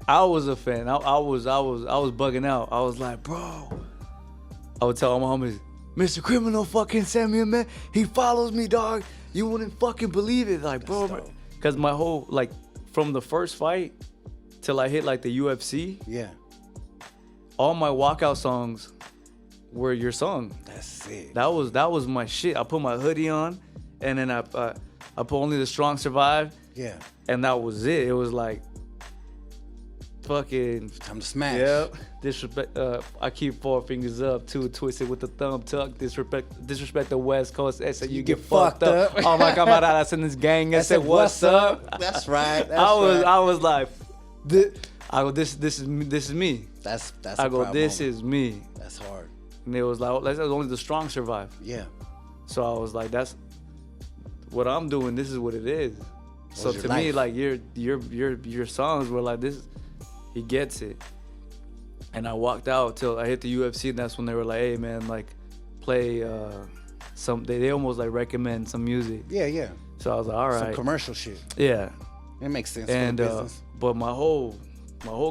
I was a fan. I was bugging out. I was like, bro. I would tell all my homies, Mr. Criminal fucking sent me a man. He follows me, dog. You wouldn't fucking believe it. Like, bro. Because my whole, like, from the first fight till I hit like the UFC, all my walkout songs were your song. That's it. That was my shit. I put my hoodie on, and then I put Only the Strong Survive. Yeah. And that was it. It was like fucking time to smash. Yep. Disrespect. I keep 4 fingers up, 2 twisted with the thumb tuck. Disrespect the West Coast. I said you get fucked up. Oh my camaradas in this gang. I said what's up. That's right. I was like. I go, this is me. That's I go, this is me. That's hard. And it was like, only the strong survive. Yeah. So I was like, that's what I'm doing. This is what it is. So to me, like your songs were like this. He gets it. And I walked out till I hit the UFC, and that's when they were like, hey man, like play some. They almost like recommend some music. Yeah. So I was like, all right. Some commercial shit. Yeah. It makes sense. And for business. but my whole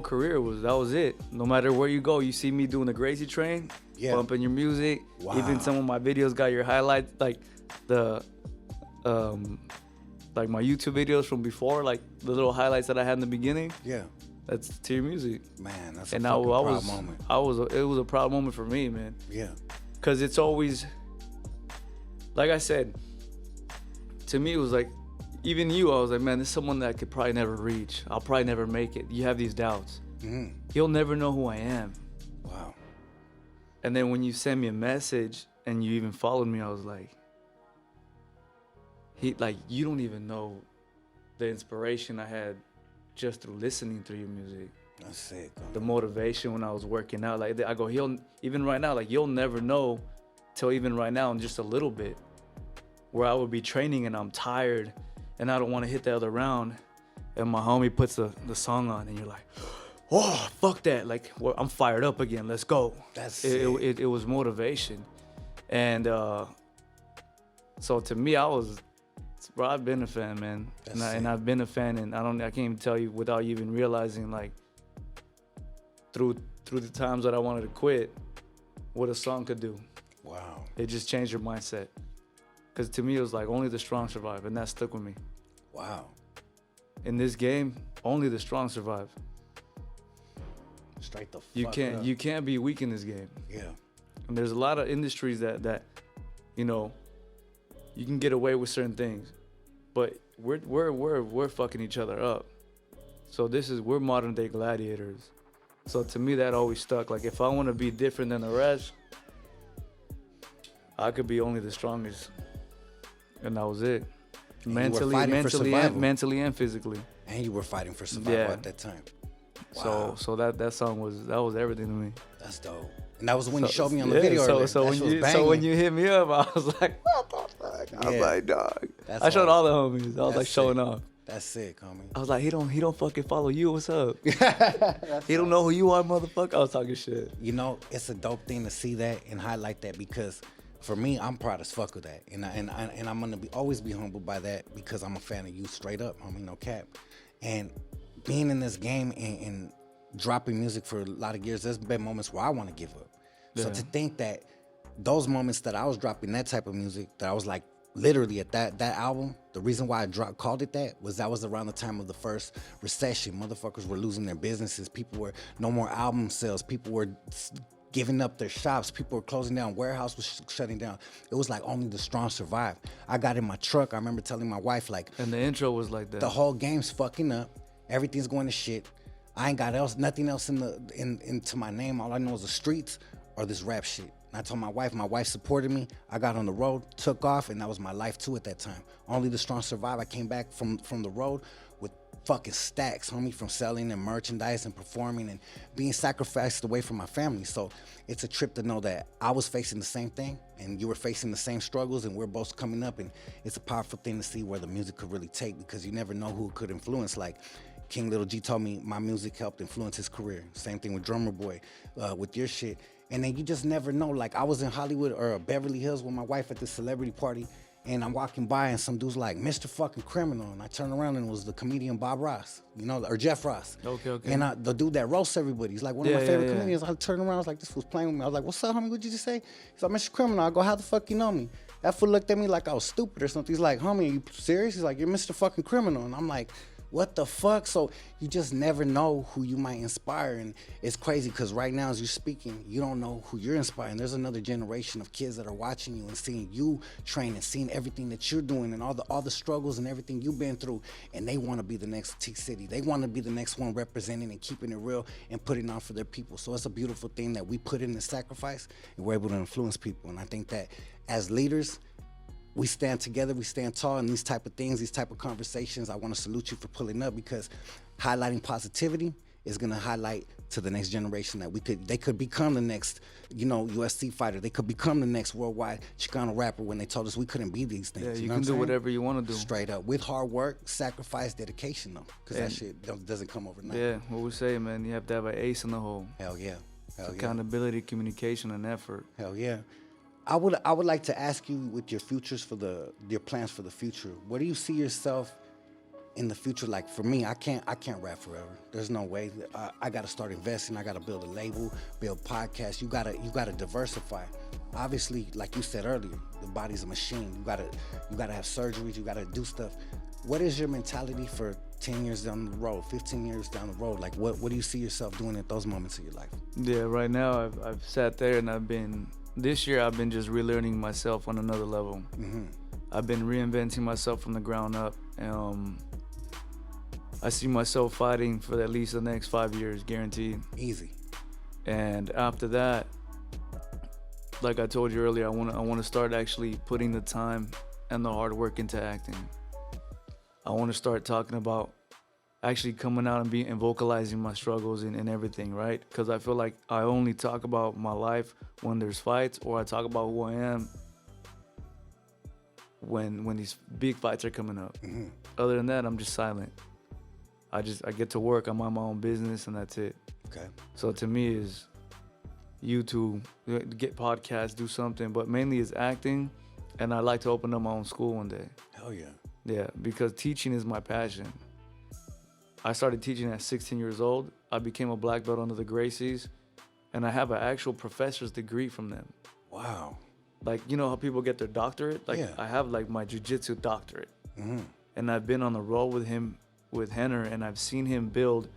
career that was it. No matter where you go, you see me doing the Gracie Train, bumping your music. Wow. Even some of my videos got your highlights, like the like my YouTube videos from before, like the little highlights that I had in the beginning. Yeah. That's to your music. Man, that's a fucking proud moment. It was a proud moment for me, man. Yeah. Cause it's always, like I said, to me it was like, even you, I was like, man, this is someone that I could probably never reach. I'll probably never make it. You have these doubts. Mm-hmm. He'll never know who I am. Wow. And then when you send me a message and you even followed me, I was like, you don't even know the inspiration I had just through listening to your music. That's sick. The motivation when I was working out. Like I go, even right now, like you'll never know till even right now, in just a little bit, where I would be training and I'm tired and I don't want to hit the other round, and my homie puts the song on and you're like, oh, fuck that. Like, well, I'm fired up again. Let's go. That's it was motivation. And so to me, bro, I've been a fan, man. And I've been a fan, and I can't even tell you without you even realizing, like, through the times that I wanted to quit, what a song could do. Wow. It just changed your mindset. Because to me, it was like, only the strong survive, and that stuck with me. Wow. In this game, only the strong survive. Straight the fuck up. You can't be weak in this game. Yeah. And there's a lot of industries that you know, you can get away with certain things, but we're fucking each other up. So we're modern day gladiators. So to me, that always stuck. Like, if I want to be different than the rest, I could be only the strongest, and that was it. And mentally and physically. And you were fighting for survival at that time. Wow. So that song was everything to me. That's dope. And that was when you showed me on the video. So when you hit me up, I was like, what the fuck? I was like, dog. I showed all the homies. I was like showing off. That's sick, homie. I was like, he don't fucking follow you. What's up? He don't know who you are, motherfucker. I was talking shit. You know, it's a dope thing to see that and highlight that, because for me, I'm proud as fuck of that, and I'm gonna always be humbled by that, because I'm a fan of you, straight up, homie, no cap. And being in this game and dropping music for a lot of years, there's been moments where I want to give up. Yeah. So to think that those moments that I was dropping that type of music, that I was like literally at that album, the reason why I called it that was around the time of the first recession. Motherfuckers were losing their businesses. People were no more album sales. People were giving up their shops. People were closing down. Warehouse was shutting down. It was like only the strong survive. I got in my truck. I remember telling my wife, like, and the intro was like that. The whole game's fucking up. Everything's going to shit. I ain't got nothing else into my name. All I know is the streets or this rap shit. And I told my wife supported me. I got on the road, took off, and that was my life too at that time. Only the strong survive. I came back from the road with fucking stacks, homie, from selling and merchandise and performing and being sacrificed away from my family. So it's a trip to know that I was facing the same thing and you were facing the same struggles, and we're both coming up, and it's a powerful thing to see where the music could really take, because you never know who it could influence. Like King Little G told me my music helped influence his career. Same thing with Drummer Boy, with your shit. And then you just never know. Like, I was in Hollywood or Beverly Hills with my wife at this celebrity party, and I'm walking by and some dude's like, Mr. fucking Criminal. And I turn around and it was the comedian Bob Ross, you know, or Jeff Ross. Okay. And the dude that roasts everybody, he's like one of my favorite comedians. I turned around, I was like, this fool's playing with me. I was like, what's up, homie? What'd you just say? He's like, Mr. Criminal. I go, how the fuck you know me? That fool looked at me like I was stupid or something. He's like, homie, are you serious? He's like, you're Mr. fucking Criminal. And I'm like, what the fuck? So you just never know who you might inspire. And it's crazy because right now as you're speaking, you don't know who you're inspiring. There's another generation of kids that are watching you and seeing you train and seeing everything that you're doing and all the struggles and everything you've been through. And they want to be the next T-City. They want to be the next one representing and keeping it real and putting on for their people. So it's a beautiful thing that we put in the sacrifice and we're able to influence people. And I think that as leaders, we stand together, we stand tall in these type of things, these type of conversations. I want to salute you for pulling up, because highlighting positivity is going to highlight to the next generation that they could become the next, UFC fighter. They could become the next worldwide Chicano rapper when they told us we couldn't be these things. Yeah, you can do whatever you want to do. Straight up. With hard work, sacrifice, dedication, though, because that shit doesn't come overnight. Yeah, what we say, man, you have to have an ace in the hole. Hell yeah. Accountability, communication, and effort. Hell yeah. I would like to ask you, with your futures your plans for the future, where do you see yourself in the future? Like, for me, I can't rap forever. There's no way. I got to start investing. I got to build a label, build podcasts. You gotta diversify. Obviously, like you said earlier, the body's a machine. You gotta have surgeries. You gotta do stuff. What is your mentality for 10 years down the road, 15 years down the road? Like, what do you see yourself doing at those moments of your life? Yeah, right now I've sat there and this year I've been just relearning myself on another level. Mm-hmm. I've been reinventing myself from the ground up. I see myself fighting for at least the next 5 years, guaranteed. Easy. And after that, like I told you earlier, I want to start actually putting the time and the hard work into acting. I want to start talking about actually coming out and vocalizing my struggles and everything, right? Because I feel like I only talk about my life when there's fights, or I talk about who I am when these big fights are coming up. Mm-hmm. Other than that, I'm just silent. I get to work, I mind my own business, and that's it. Okay. So to me is YouTube, get podcasts, do something, but mainly is acting, and I'd like to open up my own school one day. Hell yeah. Yeah, because teaching is my passion. I started teaching at 16 years old. I became a black belt under the Gracies, and I have an actual professor's degree from them. Wow. Like, you know how people get their doctorate? Like, Yeah. I have like my jiu-jitsu doctorate. Mm-hmm. And I've been on the road with him, with Henner, and I've seen him build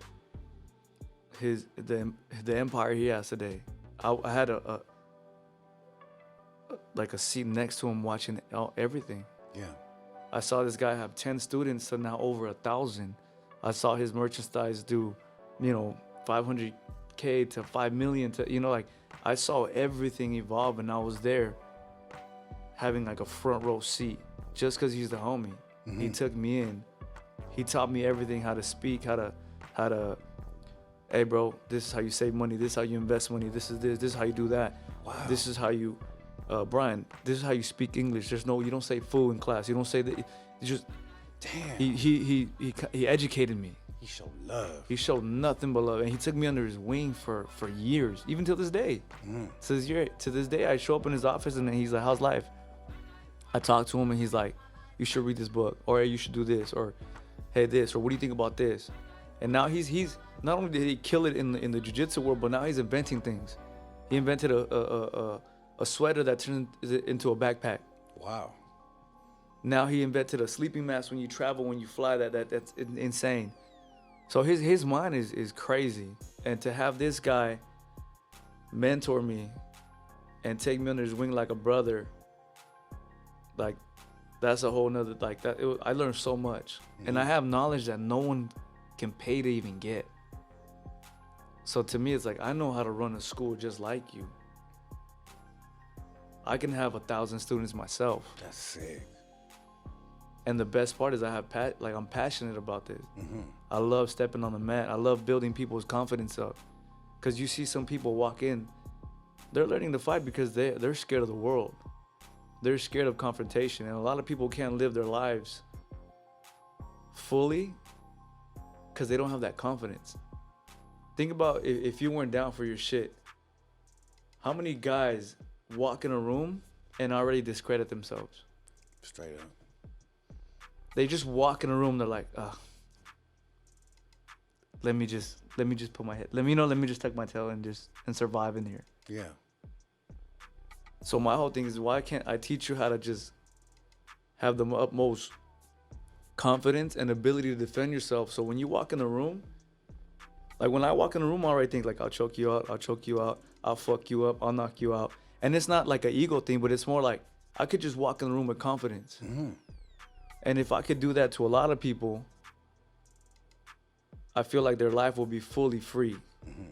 the empire he has today. I had a seat next to him watching everything. Yeah. I saw this guy have 10 students to now over 1,000. I saw his merchandise do, 500K to 5 million to, like, I saw everything evolve, and I was there having like a front row seat just because he's the homie. Mm-hmm. He took me in. He taught me everything, how to speak, how to, hey bro, this is how you save money. This is how you invest money. This is how you do that. Wow. This is how you, Brian, this is how you speak English. You don't say fool in class. You don't say that. You just, damn. He educated me. He showed love. He showed nothing but love, and he took me under his wing for years, even till this day. To this day, I show up in his office, and he's like, how's life? I talk to him, and he's like, you should read this book, or hey, you should do this, or hey, this, or what do you think about this? And now he's not only did he kill it in the jiu-jitsu world, but now he's inventing things. He invented a sweater that turns into a backpack. Wow. Now he invented a sleeping mask when you travel, when you fly. That's insane. So his mind is crazy, and to have this guy mentor me and take me under his wing like a brother, like, that's a whole nother, like, that. I learned so much, and I have knowledge that no one can pay to even get. So to me, it's like, I know how to run a school just like you. I can have 1,000 students myself. That's sick. And the best part is I'm passionate about this. Mm-hmm. I love stepping on the mat. I love building people's confidence up. Because you see some people walk in, they're learning to fight because they're scared of the world. They're scared of confrontation. And a lot of people can't live their lives fully because they don't have that confidence. Think about if you weren't down for your shit, how many guys walk in a room and already discredit themselves? Straight up. They just walk in a room, they're like, let me just put my head, let me just tuck my tail and survive in here. Yeah. So my whole thing is, why can't I teach you how to just have the utmost confidence and ability to defend yourself? So when you walk in the room, like when I walk in the room, I already think like, I'll choke you out, I'll fuck you up, I'll knock you out. And it's not like an ego thing, but it's more like, I could just walk in the room with confidence. Mm-hmm. And if I could do that to a lot of people, I feel like their life will be fully free. Mm-hmm.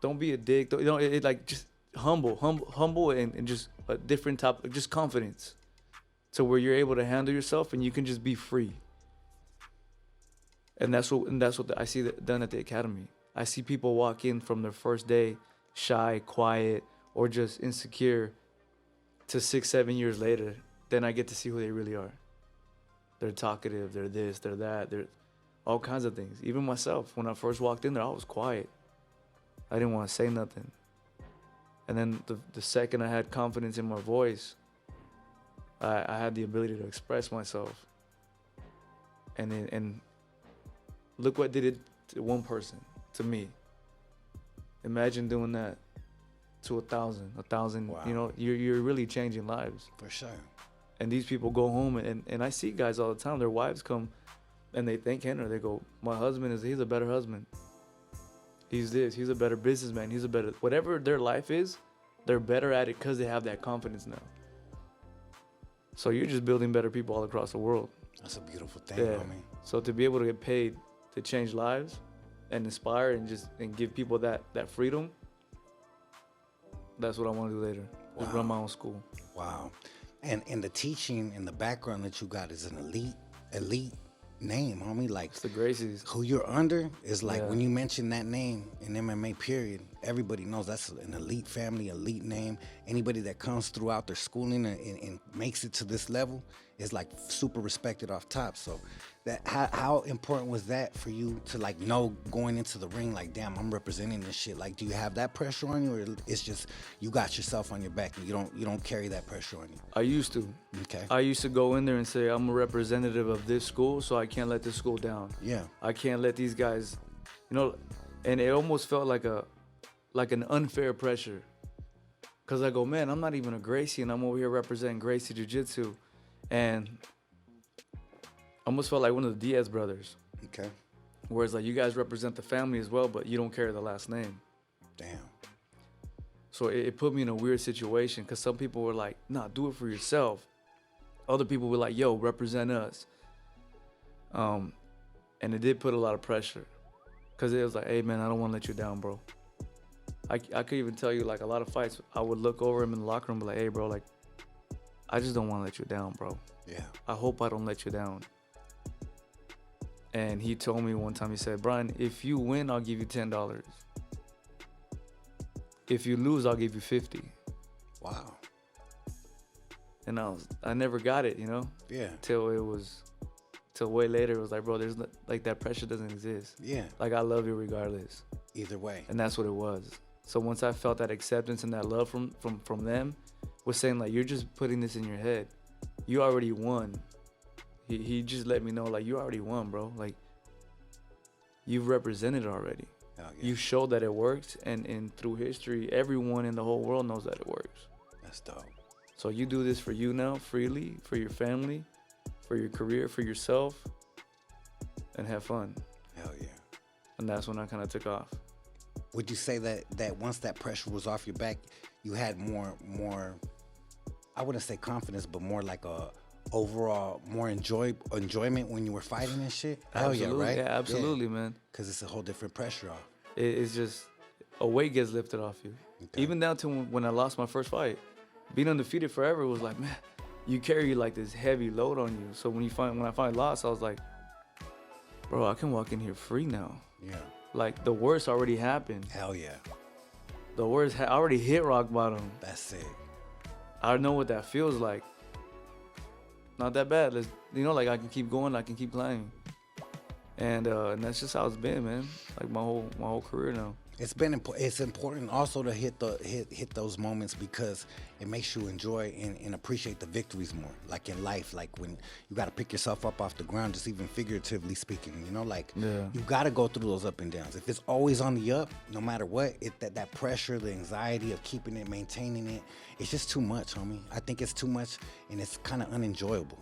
Don't be a dick. Like, just humble and just a different topic, just confidence, to where you're able to handle yourself and you can just be free. And that's what I see done at the academy. I see people walk in from their first day, shy, quiet, or just insecure, to 6-7 years later. Then I get to see who they really are. They're talkative, they're this, they're that, they're all kinds of things. Even myself, when I first walked in there, I was quiet. I didn't want to say nothing. And then the second I had confidence in my voice, I had the ability to express myself. And look what did it to one person, to me. Imagine doing that to 1,000. Wow. You're really changing lives. For sure. And these people go home, and I see guys all the time, their wives come and they thank Henry. They go, my husband he's a better husband. He's a better businessman. He's a better, whatever their life is, they're better at it because they have that confidence now. So you're just building better people all across the world. That's a beautiful thing, Yeah. homie. So to be able to get paid to change lives and inspire and give people that freedom, that's what I want to do later. Just Wow. run my own school. Wow. And the teaching and the background that you got is an elite name, homie. Like, It's the Gracies. who you're under is like, Yeah. when you mention that name in MMA period, everybody knows that's an elite family, elite name. Anybody that comes throughout their schooling and makes it to this level is like super respected off top. So that how important was that for you to like know going into the ring, like, damn, I'm representing this shit? Like, do you have that pressure on you, or it's just you got yourself on your back and you don't carry that pressure on you? I used to. Okay. I used to go in there and say, I'm a representative of this school, so I can't let this school down. Yeah. I can't let these guys, and it almost felt like an unfair pressure. Cause I go, man, I'm not even a Gracie, and I'm over here representing Gracie Jiu-Jitsu, and I almost felt like one of the Diaz brothers. Okay. Whereas like you guys represent the family as well, but you don't carry the last name. Damn. So it put me in a weird situation, because some people were like, nah, do it for yourself. Other people were like, yo, represent us. And it did put a lot of pressure, because it was like, hey, man, I don't want to let you down, bro. I could even tell you, like, a lot of fights, I would look over him in the locker room and be like, hey, bro, like, I just don't want to let you down, bro. Yeah. I hope I don't let you down. And he told me one time, he said, Brian, if you win, I'll give you $10. If you lose, I'll give you 50. Wow. And I never got it, Yeah. till way later. It was like, bro, there's like that pressure doesn't exist. Yeah. Like, I love you regardless. Either way. And that's what it was. So once I felt that acceptance and that love from them, was saying like, you're just putting this in your head. You already won. He just let me know, like, you already won, bro. Like, you've represented already. Hell yeah. You showed that it works, and through history, everyone in the whole world knows that it works. That's dope. So you do this for you now, freely, for your family, for your career, for yourself, and have fun. Hell yeah. And that's when I kind of took off. Would you say that once that pressure was off your back, you had more, I wouldn't say confidence, but more like a overall more enjoyment when you were fighting and shit? Hell yeah, right? Yeah, absolutely, man. Because it's a whole different pressure off. It's just a weight gets lifted off you. Okay. Even down to when I lost my first fight. Being undefeated forever was like, man, you carry like this heavy load on you. So when I finally lost, I was like, bro, I can walk in here free now. Yeah. Like, the worst already happened. Hell yeah. The worst I already hit rock bottom. That's sick. I know what that feels like. Not that bad. Like, I can keep going, I can keep climbing. And that's just how it's been, man. Like, my whole career now. It's important also to hit those moments, because it makes you enjoy and appreciate the victories more. Like in life, like when you got to pick yourself up off the ground, just even figuratively speaking, like you got to go through those up and downs. If it's always on the up, no matter what, that pressure, the anxiety of keeping it, maintaining it, it's just too much, homie. I think it's too much, and it's kind of unenjoyable,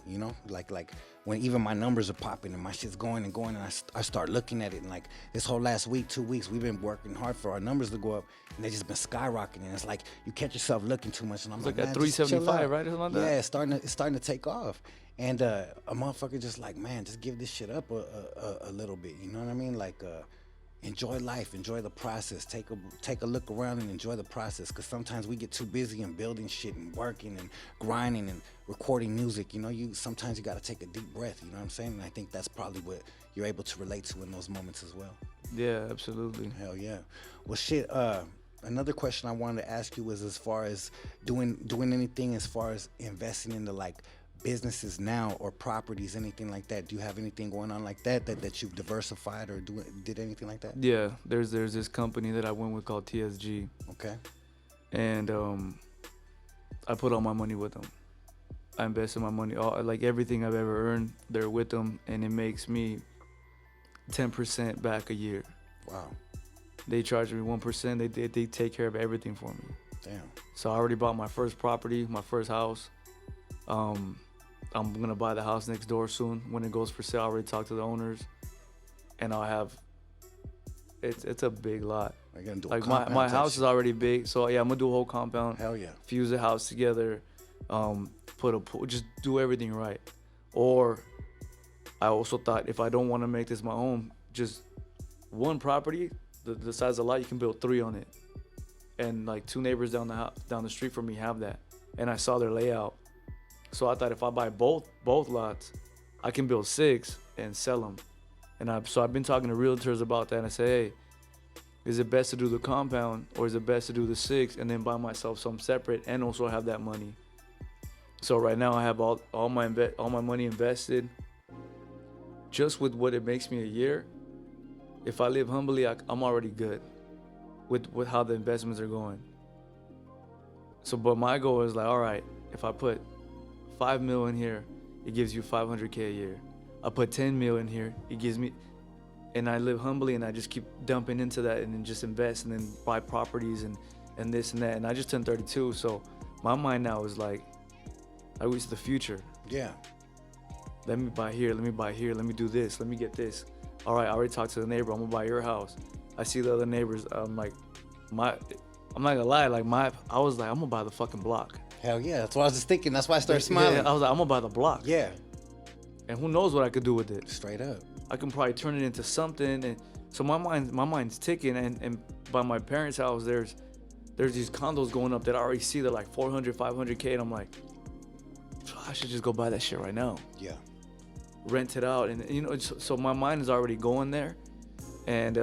like when even my numbers are popping and my shit's going and going, and I start looking at it, and like this whole last week, 2 weeks, we've been working hard for our numbers to go up, and they just been skyrocketing. And it's like you catch yourself looking too much, and I'm It's like, like man, at 375, right? Or something like that? Yeah, it's starting to take off. And a motherfucker just like, man, just give this shit up a little bit. You know what I mean? Like, enjoy life, enjoy the process. Take a look around and enjoy the process. Because sometimes we get too busy in building shit and working and grinding and recording music. Sometimes you got to take a deep breath. You know what I'm saying? And I think that's probably what you're able to relate to in those moments as well. Yeah, absolutely. Hell yeah. Well, shit. Another question I wanted to ask you was as far as doing anything as far as investing into like businesses now or properties, anything like that. Do you have anything going on like that you've diversified or did anything like that? Yeah, there's this company that I went with called TSG. Okay. And I put all my money with them. I invested my money, like everything I've ever earned, they're with them, and it makes me 10% back a year. Wow. They charge me 1%. They take care of everything for me. Damn. So I already bought my first property, my first house. I'm gonna buy the house next door soon. When it goes for sale, I already talked to the owners, and I'll have. It's a big lot. Are you gonna do like a my house is already big, so yeah, I'm gonna do a whole compound. Hell yeah. Fuse the house together, put a pool, just do everything right. Or I also thought, if I don't want to make this my home, just one property, the size of the lot, you can build 3 on it. And like 2 neighbors down the street from me have that, and I saw their layout. So I thought if I buy both lots, I can build 6 and sell them. And I've been talking to realtors about that, and I say, hey, is it best to do the compound, or is it best to do the 6 and then buy myself some separate and also have that money? So right now I have all my money invested. Just with what it makes me a year, if I live humbly, I'm already good with how the investments are going. So, but my goal is like, all right, if I put 5 million here, it gives you 500K a year. I put 10 million here, it gives me, and I live humbly and I just keep dumping into that and then just invest and then buy properties and this and that. And I just turned 32, so my mind now is like, I wish the future. Yeah. Let me buy here, let me buy here, let me do this, let me get this. All right, I already talked to the neighbor, I'm gonna buy your house. I see the other neighbors, I'm like, I'm not gonna lie, I was like, I'm gonna buy the fucking block. Hell yeah, that's what I was just thinking. That's why I started smiling. Yeah, I was like, I'm gonna buy the block. Yeah. And who knows what I could do with it. Straight up. I can probably turn it into something. And so my mind's ticking. And by my parents' house, there's these condos going up that I already see. They're like 400, 500K. And I'm like, I should just go buy that shit right now. Yeah. Rent it out. And, you know, so my mind is already going there. And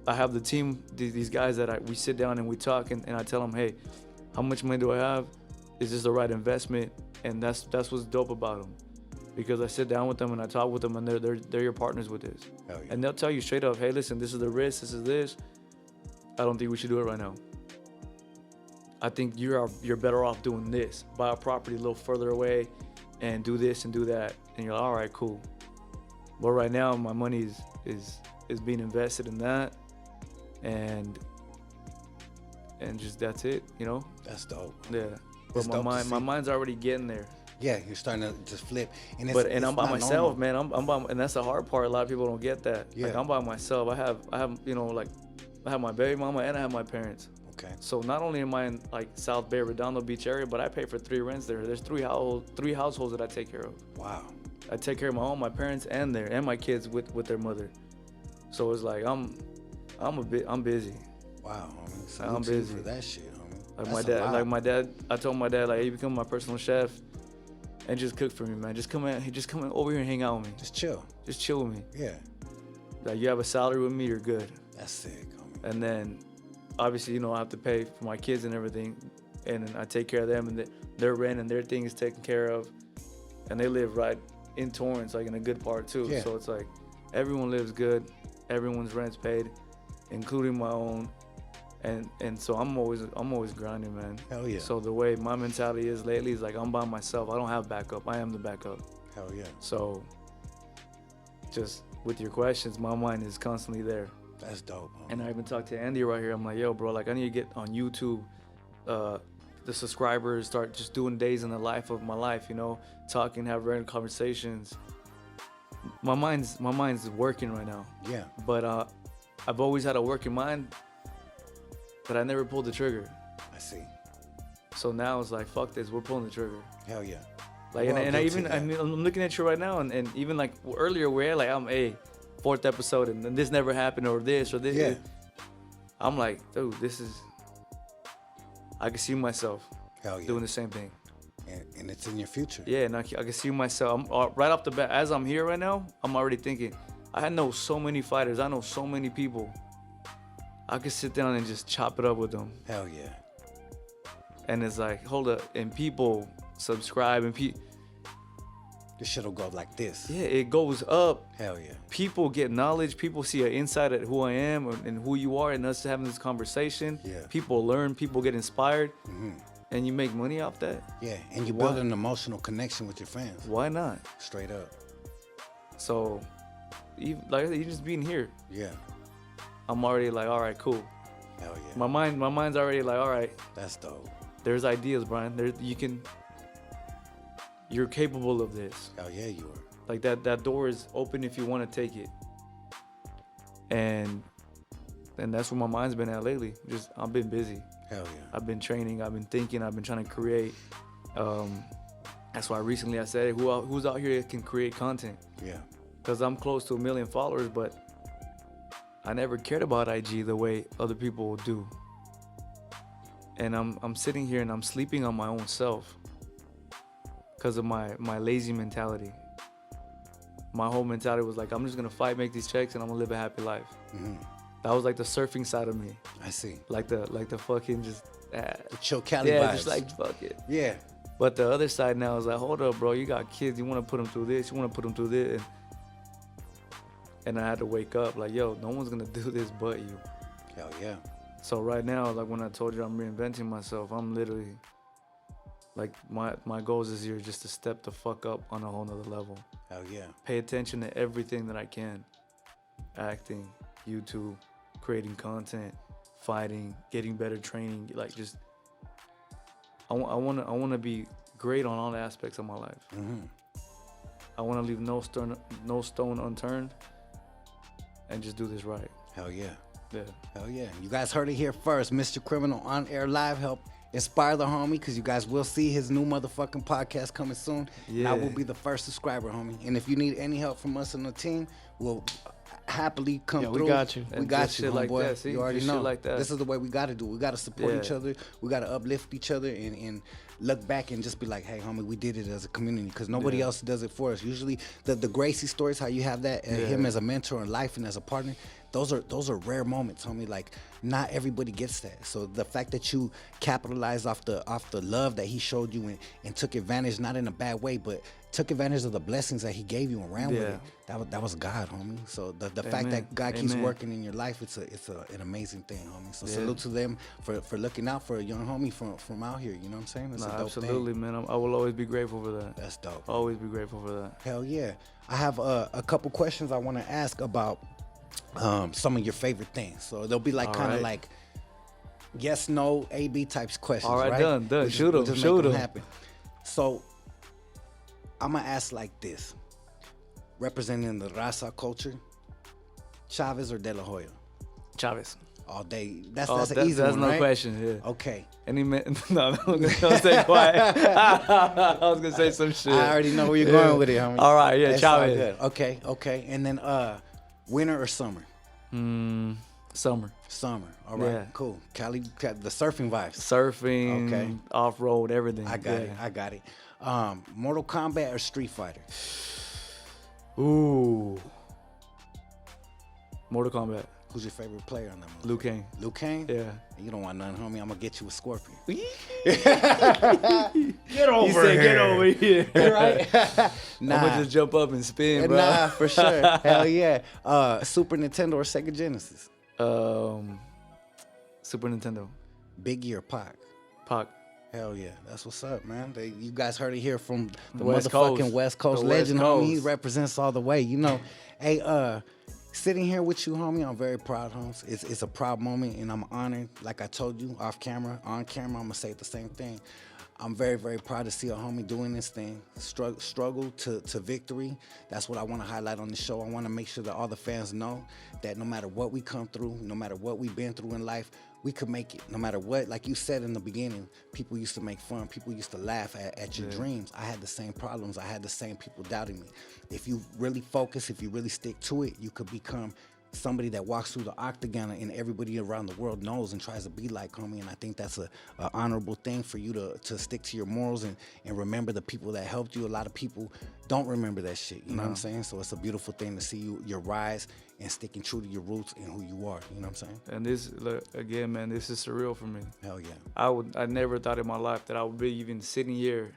I have the team, these guys that we sit down and we talk. And I tell them, hey, how much money do I have? Is this the right investment? And that's what's dope about them. Because I sit down with them and I talk with them, and they're your partners with this. Hell yeah. And they'll tell you straight up, hey, listen, this is the risk, this is this. I don't think we should do it right now. I think you're better off doing this. Buy a property a little further away and do this and do that. And you're like, all right, cool. But right now my money is being invested in that, and just that's it, you know? That's dope. Yeah. That's But dope my mind's already getting there. Yeah, you're starting to just flip. And I'm by myself, normal. man. I'm by, and that's the hard part. A lot of people don't get that. Yeah. Like, I'm by myself. I have, you know, like, I have my baby mama and I have my parents. Okay. So not only am I in like South Bay, Redondo Beach area, but I pay for 3 rents there. There's three households that I take care of. Wow. I take care of my parents and my kids with their mother. So it's like I'm busy. Wow. I'm busy for that shit. Like my dad, I told my dad, like, hey, you become my personal chef and just cook for me, man. Just come in over here and hang out with me. Just chill. Just chill with me. Yeah. Like, you have a salary with me, you're good. That's sick, homie. And then obviously, you know, I have to pay for my kids and everything, and I take care of them, and their rent and their thing is taken care of, and they live right in Torrance, like in a good part too. Yeah. So it's like everyone lives good, everyone's rent's paid, including my own. And so I'm always grinding, man. Hell yeah. So the way my mentality is lately is like, I'm by myself. I don't have backup. I am the backup. Hell yeah. So just with your questions, my mind is constantly there. That's dope, homie. And I even talked to Andy right here. I'm like, yo, bro, like, I need to get on YouTube. The subscribers, start just doing days in the life of my life, you know, talking, have random conversations. My mind's working right now. Yeah. But I've always had a working mind, but I never pulled the trigger. I see. So now it's like, fuck this, we're pulling the trigger. Hell yeah. Like, Well, and I guilty even, of I that. mean, I'm looking at you right now, and even like earlier where like, I'm a 4th episode and this never happened, or this or this. Yeah. I'm like, dude, I can see myself Hell yeah. doing the same thing. And it's in your future. Yeah, and I can see myself. Right off the bat, as I'm here right now, I'm already thinking, I know so many fighters. I know so many people. I could sit down and just chop it up with them. Hell yeah. And it's like, hold up, and people subscribe, and This shit'll go up like this. yeah, it goes up. Hell yeah. People get knowledge. People see an insight at who I am and who you are, and us having this conversation. Yeah. People learn. People get inspired, Mm-hmm. and you make money off that. Yeah, and you Why? build an emotional connection with your fans. Why not? Straight up. So, even just being here, Yeah. I'm already like, all right, cool. Hell yeah. My mind's already like, all right, That's dope. there's ideas, Brian. You're capable of this. Hell yeah, you are. Like that door is open if you want to take it. And that's where my mind's been at lately. I've been busy. Hell yeah. I've been training. I've been thinking. I've been trying to create. That's why recently I said, who's out here that can create content? Yeah. Because I'm close to 1 million followers, but I never cared about IG the way other people do. And I'm sitting here and I'm sleeping on my own self because of my lazy mentality. My whole mentality was like, I'm just gonna fight, make these checks, and I'm gonna live a happy life. Mm-hmm. That was like the surfing side of me, I see. like the fucking just The chill Cali yeah, vibes. just like fuck it. Yeah. But the other side now is like, hold up, bro. You got kids. You want to put them through this. You want to put them through this. And I had to wake up like, yo, no one's going to do this but you. Hell yeah. So right now, like when I told you I'm reinventing myself, I'm literally, like my goals this year is just to step the fuck up on a whole nother level. Hell yeah. Pay attention to everything that I can. Acting, YouTube, creating content, fighting, getting better training. Like just, I want to be great on all aspects of my life. Mm-hmm. I want to leave no stone unturned and just do this right. Hell yeah. Yeah. Hell yeah. You guys heard it here first. Mr. Criminal on air live. Help inspire the homie, because you guys will see his new motherfucking podcast coming soon. Yeah. And I will be the first subscriber, homie. And if you need any help from us on the team, we'll happily come through. We got you. We And got just you, shit like homeboy. that, see? You already Just know. shit like that. This is the way we got to do. We got to support Yeah. each other. We got to uplift each other and look back and just be like, hey, homie, we did it as a community, because nobody Yeah. else does it for us. Usually the Gracie stories, how you have that, him as a mentor in life and as a partner, those are rare moments, homie. Like, not everybody gets that. So the fact that you capitalized off the love that he showed you and took advantage, not in a bad way, but took advantage of the blessings that he gave you and ran with it. That was God, homie. So the fact that God keeps working in your life, it's an amazing thing, homie. So salute to them for looking out for a young homie from out here. You know what I'm saying? That's a dope absolutely, thing. man. I will always be grateful for that. That's dope. Always be grateful for that. Hell yeah. I have a couple questions I want to ask about some of your favorite things. So they'll be like kind of like yes, no, A/B types questions. All right, done. We'll Shoot we'll them. make Shoot them. happen. So I'm gonna ask like this: representing the Raza culture, Chavez or De La Hoya? Chavez. All day. That's Oh, an easy that's one, no right? question. Yeah. Okay. Any man? No, I was gonna stay quiet. I was gonna say some shit. I already know where you're going with it, homie. All right, yeah, That's all Chavez. good. Okay. And then winter or summer? Summer. Summer. All right. Yeah. Cool. Cali, the surfing vibes. Surfing. Okay. Off road, everything. I got it. Mortal Kombat or Street Fighter? Ooh. Mortal Kombat. Who's your favorite player on that movie? Liu Kang. Liu Kang? Yeah. You don't want nothing, homie. I'm gonna get you a Scorpion. Get over here. Get over here. Right? I'm gonna just jump up and spin, bro. Nah, for sure. Hell yeah. Super Nintendo or Sega Genesis? Super Nintendo. Biggie or Pac? Pac. Hell yeah, that's what's up, man. You guys heard it here from the West motherfucking Coast. West Coast The West legend, homie. He Coast. represents all the way, you know. Hey, sitting here with you, homie, I'm very proud, homies. It's a proud moment, and I'm honored. Like I told you, off camera, on camera, I'm gonna say the same thing. I'm very, very proud to see a homie doing this thing, struggle to victory. That's what I want to highlight on the show. I want to make sure that all the fans know that no matter what we come through, no matter what we've been through in life, we could make it. No matter what, like you said in the beginning, people used to make fun. People used to laugh at your dreams. I had the same problems. I had the same people doubting me. If you really focus, if you really stick to it, you could become somebody that walks through the octagon and everybody around the world knows and tries to be like, homie. And I think that's a honorable thing for you to stick to your morals and remember the people that helped you. A lot of people don't remember that shit, you know what I'm saying? So it's a beautiful thing to see your rise and sticking true to your roots and who you are, you know what I'm saying? And this, look, again, man, this is surreal for me. Hell yeah. I never thought in my life that I would be even sitting here.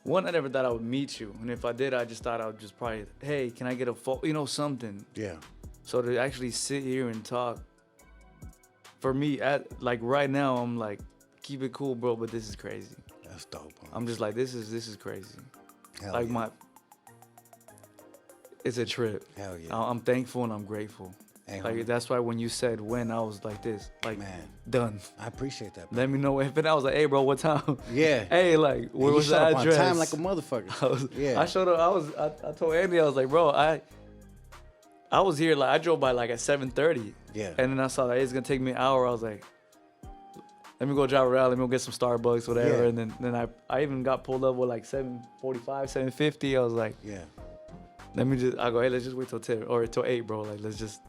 One, I never thought I would meet you. And if I did, I just thought I would just probably, hey, can I get a photo? You know, something. Yeah. So to actually sit here and talk, for me, like right now, I'm like, keep it cool, bro, but this is crazy. That's dope. Homie. I'm just like, this is crazy. Hell like yeah. It's a trip. Hell yeah. I'm thankful and I'm grateful. Hey, Like homie. that's why when you said when, I was like this, like Man. done. I appreciate that, bro. Let me know if, and I was like, hey, bro, what time? Yeah. Hey, like, where And was you the showed up address? on time like a motherfucker. I showed up. I told Andy, I was like, bro, I was here. Like, I drove by like at 7:30. Yeah. And then I saw that it's gonna take me an hour. I was like, let me go drive around. Let me go get some Starbucks, whatever. Yeah. And then I even got pulled up with like 7:45, 7:50. I was like, Yeah. I go, hey, let's just wait till 10 or till 8, bro. Like, let's just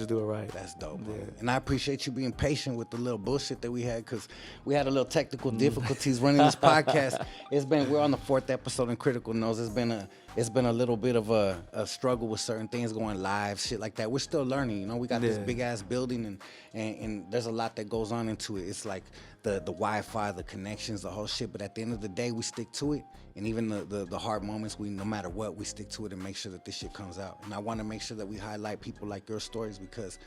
do it right. That's dope, Yeah. homie. And I appreciate you being patient with the little bullshit that we had, because we had a little technical difficulties running this podcast. We're on the 4th episode in Critical Knows. It's been it's been a little bit of a struggle with certain things going live, shit like that. We're still learning, you know. We got this Yeah. big ass building, and there's a lot that goes on into it. It's like the Wi-Fi, the connections, the whole shit. But at the end of the day, we stick to it. And even the hard moments, no matter what, we stick to it and make sure that this shit comes out. And I want to make sure that we highlight people like your stories because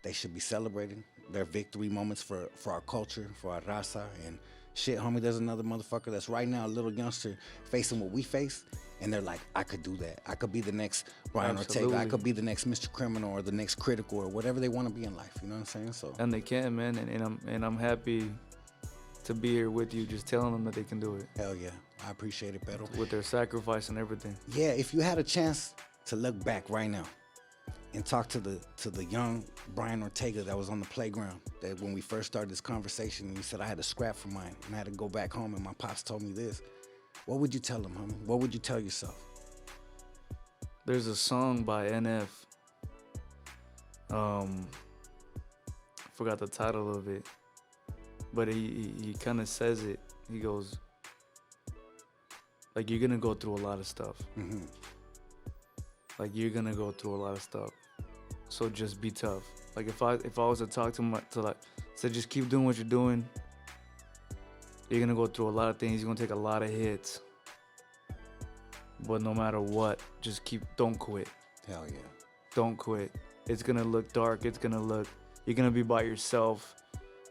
they should be celebrating their victory moments for our culture, for our raza. And shit, homie, there's another motherfucker that's right now a little youngster facing what we face. And they're like, I could do that. I could be the next Brian Ortega. I Absolutely. could be the next Mr. Criminal or the next Critical or whatever they want to be in life. You know what I'm saying? So And they can, man. And I'm happy to be here with you, just telling them that they can do it hell yeah, I appreciate it, Pedro. with their sacrifice and everything. Yeah, if you had a chance to look back right now and talk to the young Brian Ortega that was on the playground, that when we first started this conversation, and he said I had to scrap for mine and I had to go back home, and my pops told me this. What would you tell him, homie? What would you tell yourself? There's a song by NF. Forgot the title of it, but he kind of says it. He goes, like, you're gonna go through a lot of stuff. Mm-hmm. Like, you're gonna go through a lot of stuff. So just be tough. Like, if I was to talk to him, say just keep doing what you're doing. You're gonna go through a lot of things. You're gonna take a lot of hits. But no matter what, just don't quit. Hell yeah. Don't quit. It's gonna look dark. You're gonna be by yourself.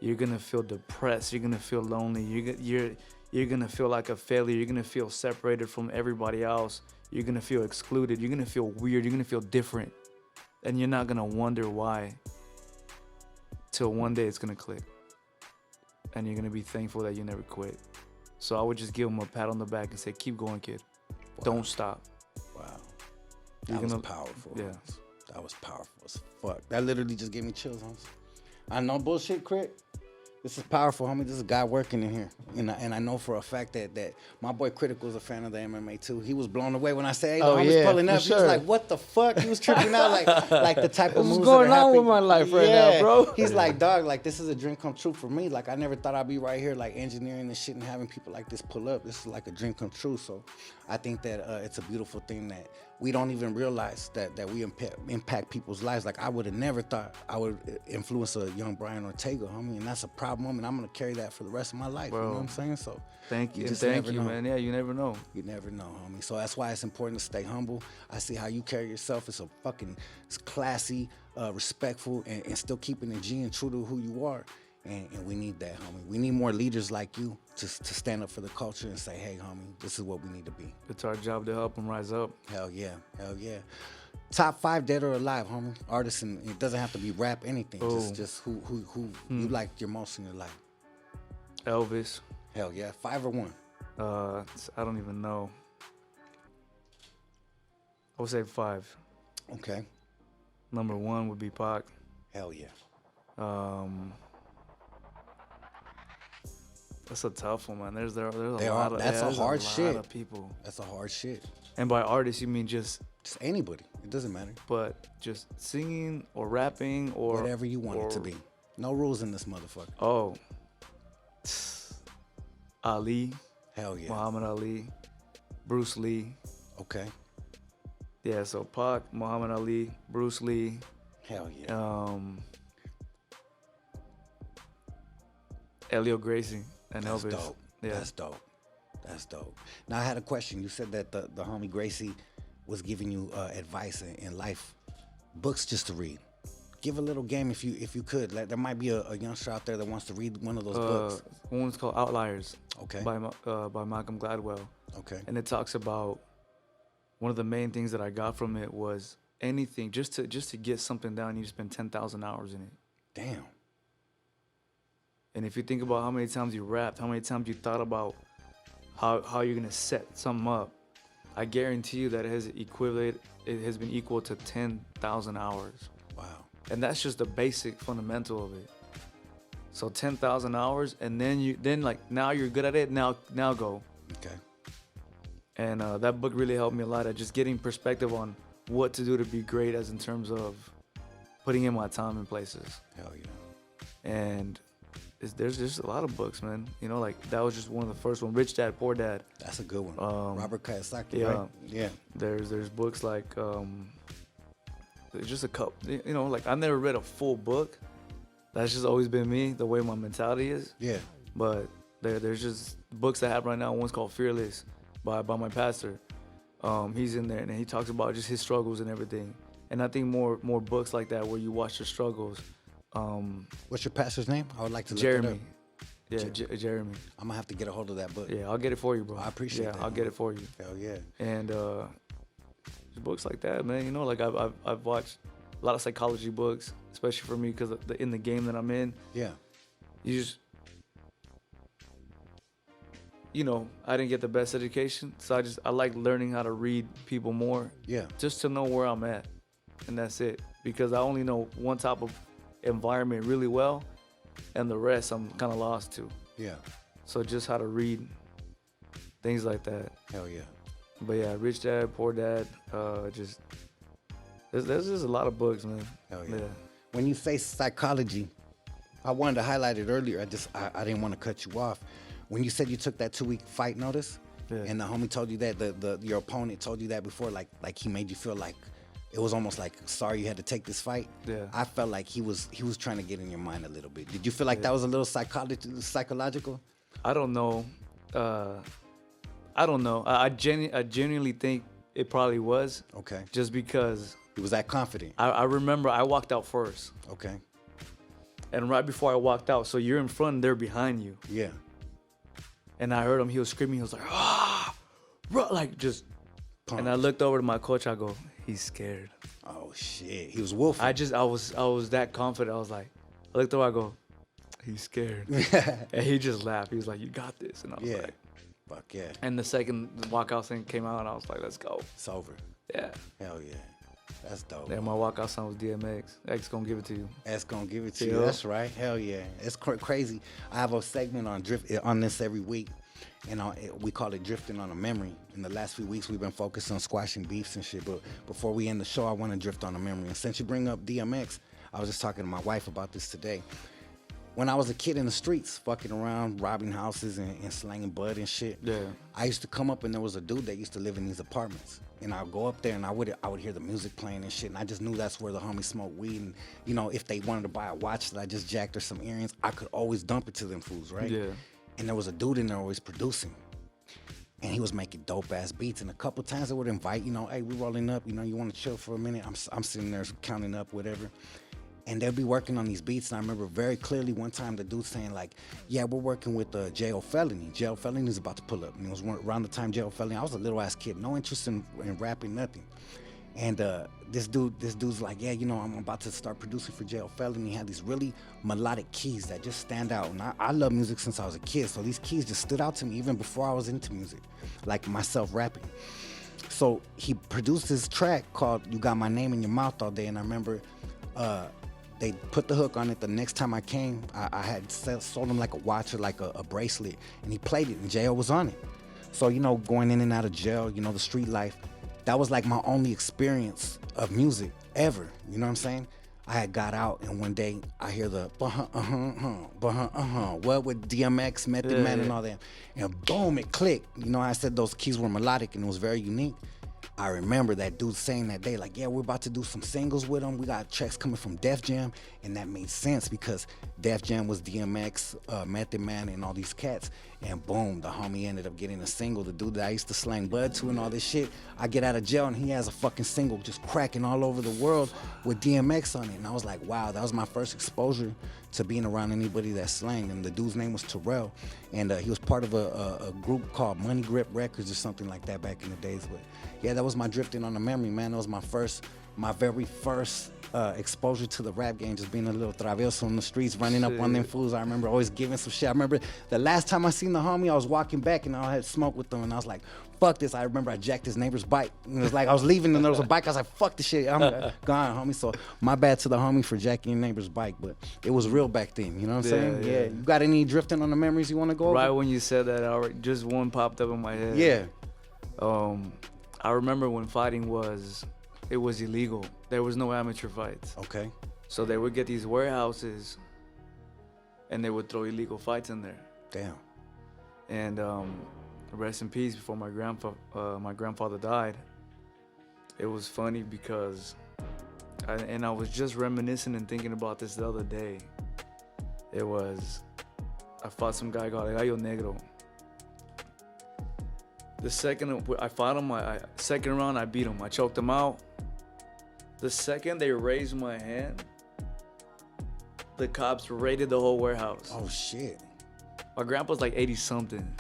You're gonna feel depressed. You're gonna feel lonely. You're gonna feel like a failure. You're gonna feel separated from everybody else. You're gonna feel excluded. You're gonna feel weird. You're gonna feel different. And you're not gonna wonder why. Till one day it's gonna click. And you're gonna be thankful that you never quit. So I would just give him a pat on the back and say, keep going, kid. Wow. Don't stop. Wow. You're That was gonna- powerful. Yeah. Homes. That was powerful as fuck. That literally just gave me chills, homes. I know bullshit, Crit. This is powerful, homie. This is a guy working in here. And I know for a fact that my boy Critical is a fan of the MMA too. He was blown away when I said, hey, the homie's pulling up. for He was sure. like, what the fuck? He was tripping out like the type of What's moves going that are on with happening. my life right now, bro? He's like, dog, like this is a dream come true for me. Like I never thought I'd be right here like engineering this shit and having people like this pull up. This is like a dream come true. So I think that it's a beautiful thing that we don't even realize that we impact people's lives. Like I would have never thought I would influence a young Brian Ortega, homie, and that's a proud moment. I'm gonna carry that for the rest of my life. You know what I'm saying? So Thank you. just Thank never you, know. man. Yeah, you never know. You never know, homie. So that's why it's important to stay humble. I see how you carry yourself. It's it's classy, respectful, and still keeping it G and true to who you are. And we need that, homie. We need more leaders like you to stand up for the culture and say, hey, homie, this is what we need to be. It's our job to help them rise up. Hell yeah, hell yeah. Top 5 dead or alive, homie. Artists, and it doesn't have to be rap, anything. Oh. Just who you liked your most in your life. Elvis. Hell yeah, 5 or 1. I don't even know. I would say 5. Okay. Number 1 would be Pac. Hell yeah. That's a tough one, man. There's a They lot are- of that's a there's hard lot shit. of people. That's a hard shit. And by artists, you mean just anybody. It doesn't matter. but just singing or rapping or Whatever you want it to or- be. No rules in this motherfucker. Oh, Ali, Hell yeah. Muhammad Ali, Bruce Lee. Okay. Yeah, so Pac, Muhammad Ali, Bruce Lee, Hell yeah. Elio Gracie, and That's Elvis. dope. Yeah. That's dope. That's dope. Now I had a question. You said that the homie Gracie was giving you advice in life, books just to read. Give a little game if you could. Like, there might be a youngster out there that wants to read one of those books. One's called Outliers. Okay. By Malcolm Gladwell. Okay. And it talks about one of the main things that I got from it was anything just to get something down, you spend 10,000 hours in it. Damn. And if you think about how many times you rapped, how many times you thought about how you're gonna set something up, I guarantee you that it has been equal to 10,000 hours. Wow. And that's just the basic fundamental of it. So 10,000 hours, and then like now you're good at it. Now go. Okay. And that book really helped me a lot at just getting perspective on what to do to be great, as in terms of putting in my time in places. Hell yeah. And there's just a lot of books, man. You know, like that was just one of the first one. Rich Dad, Poor Dad. That's a good one. Robert Kiyosaki, Yeah. right? Yeah. There's books like there's just a couple. You know, like I've never read a full book. That's just always been me, the way my mentality is. Yeah. But there's just books I have right now. One's called Fearless by my pastor. He's in there and he talks about just his struggles and everything. And I think more books like that where you watch the struggles. What's your pastor's name? I would like to look Jeremy. it up. Yeah, Jeremy. I'm gonna have to get a hold of that book. Yeah, I'll get it for you, bro. I appreciate that. I'll get it for you. Hell yeah. And books like that, man. You know, like I've watched a lot of psychology books, especially for me because in the game that I'm in. Yeah. You just, you know, I didn't get the best education, so I like learning how to read people more. Yeah. Just to know where I'm at, and that's it. Because I only know one type of environment really well, and the rest I'm kind of lost to. Yeah. So just how to read things like that. Hell yeah. But yeah, Rich Dad, Poor Dad, just there's just a lot of books, man. Hell yeah. When you say psychology, I wanted to highlight it earlier. I didn't want to cut you off. When you said you took that 2-week fight notice, and the homie told you that your opponent told you that before, like he made you feel like it was almost like sorry you had to take this fight. Yeah. I felt like he was trying to get in your mind a little bit. Did you feel like that was a little psychological? I don't know. I genuinely think it probably was. Okay. Just because He was that confident. I remember I walked out first. Okay. And right before I walked out, so you're in front and they're behind you. Yeah. And I heard him, he was screaming, he was like, ah, bro, like just, Pumped. And I looked over to my coach, I go, he's scared. Oh shit. He was wolfing. I was that confident. I was like, I looked over, I go, he's scared. And he just laughed. He was like, you got this. And I was like, fuck yeah. and the second walkout thing came out, and I was like, let's go. It's over. Yeah. Hell yeah. That's dope. Yeah, my walkout song was DMX. X gonna give it to you. X gonna give it to you. Yeah. That's right. Hell yeah. It's crazy. I have a segment on this every week, and we call it Drifting on a Memory. In the last few weeks, we've been focused on squashing beefs and shit. But before we end the show, I want to drift on a memory. And since you bring up DMX, I was just talking to my wife about this today. When I was a kid in the streets, fucking around, robbing houses and slanging bud and shit, I used to come up and there was a dude that used to live in these apartments. And I'd go up there and I would hear the music playing and shit. And I just knew that's where the homies smoked weed. And, you know, if they wanted to buy a watch that I just jacked or some earrings, I could always dump it to them fools, right? Yeah. And there was a dude in there always producing. And he was making dope-ass beats. And a couple times I would invite, you know, hey, we rolling up, you know, you want to chill for a minute? I'm sitting there counting up, whatever. And they'll be working on these beats. And I remember very clearly one time the dude saying like, yeah, we're working with Jail Felony. Jail Felony is about to pull up. And it was around the time Jail Felony, I was a little ass kid, no interest in rapping, nothing. And this dude's like, yeah, you know, I'm about to start producing for Jail Felony. He had these really melodic keys that just stand out. And I love music since I was a kid. So these keys just stood out to me even before I was into music, like myself rapping. So he produced this track called You Got My Name in Your Mouth All Day. And I remember they put the hook on it. The next time I came, I had sold him like a watch or like a bracelet, and he played it, and jail was on it. So, you know, going in and out of jail, you know, the street life, that was like my only experience of music ever. You know what I'm saying? I had got out, and one day I hear the what with DMX, Method Man, and all that, and boom, it clicked. You know, I said those keys were melodic, and it was very unique. I remember that dude saying that day, like, yeah, we're about to do some singles with him. We got tracks coming from Def Jam. And that made sense because Def Jam was DMX, Method Man, and all these cats. And boom, the homie ended up getting a single. The dude that I used to slang bud to and all this shit. I get out of jail and he has a fucking single just cracking all over the world with DMX on it. And I was like, wow, that was my first exposure to being around anybody that slang. And the dude's name was Terrell. And he was part of a group called Money Grip Records or something like that back in the days. But yeah, that was my drifting on the memory, man. That was my very first exposure to the rap game, just being a little travieso in the streets, running up on them fools. I remember always giving some shit. I remember the last time I seen the homie, I was walking back and I had smoke with them and I was like, fuck this. I remember I jacked his neighbor's bike. And it was like I was leaving and there was a bike. I was like, fuck this shit. I'm gone, homie. So my bad to the homie for jacking your neighbor's bike, but it was real back then. You know what I'm saying? Yeah. You got any drifting on the memories you want to go over? Right when you said that, just one popped up in my head. Yeah. I remember when fighting was illegal. There was no amateur fights. Okay. So they would get these warehouses and they would throw illegal fights in there. Damn. And rest in peace. Before my grandfather died, it was funny because I was just reminiscing and thinking about this the other day. I fought some guy called Gallo Negro. The second I fought him, second round I beat him. I choked him out. The second they raised my hand, the cops raided the whole warehouse. Oh shit. My grandpa's like 80 something.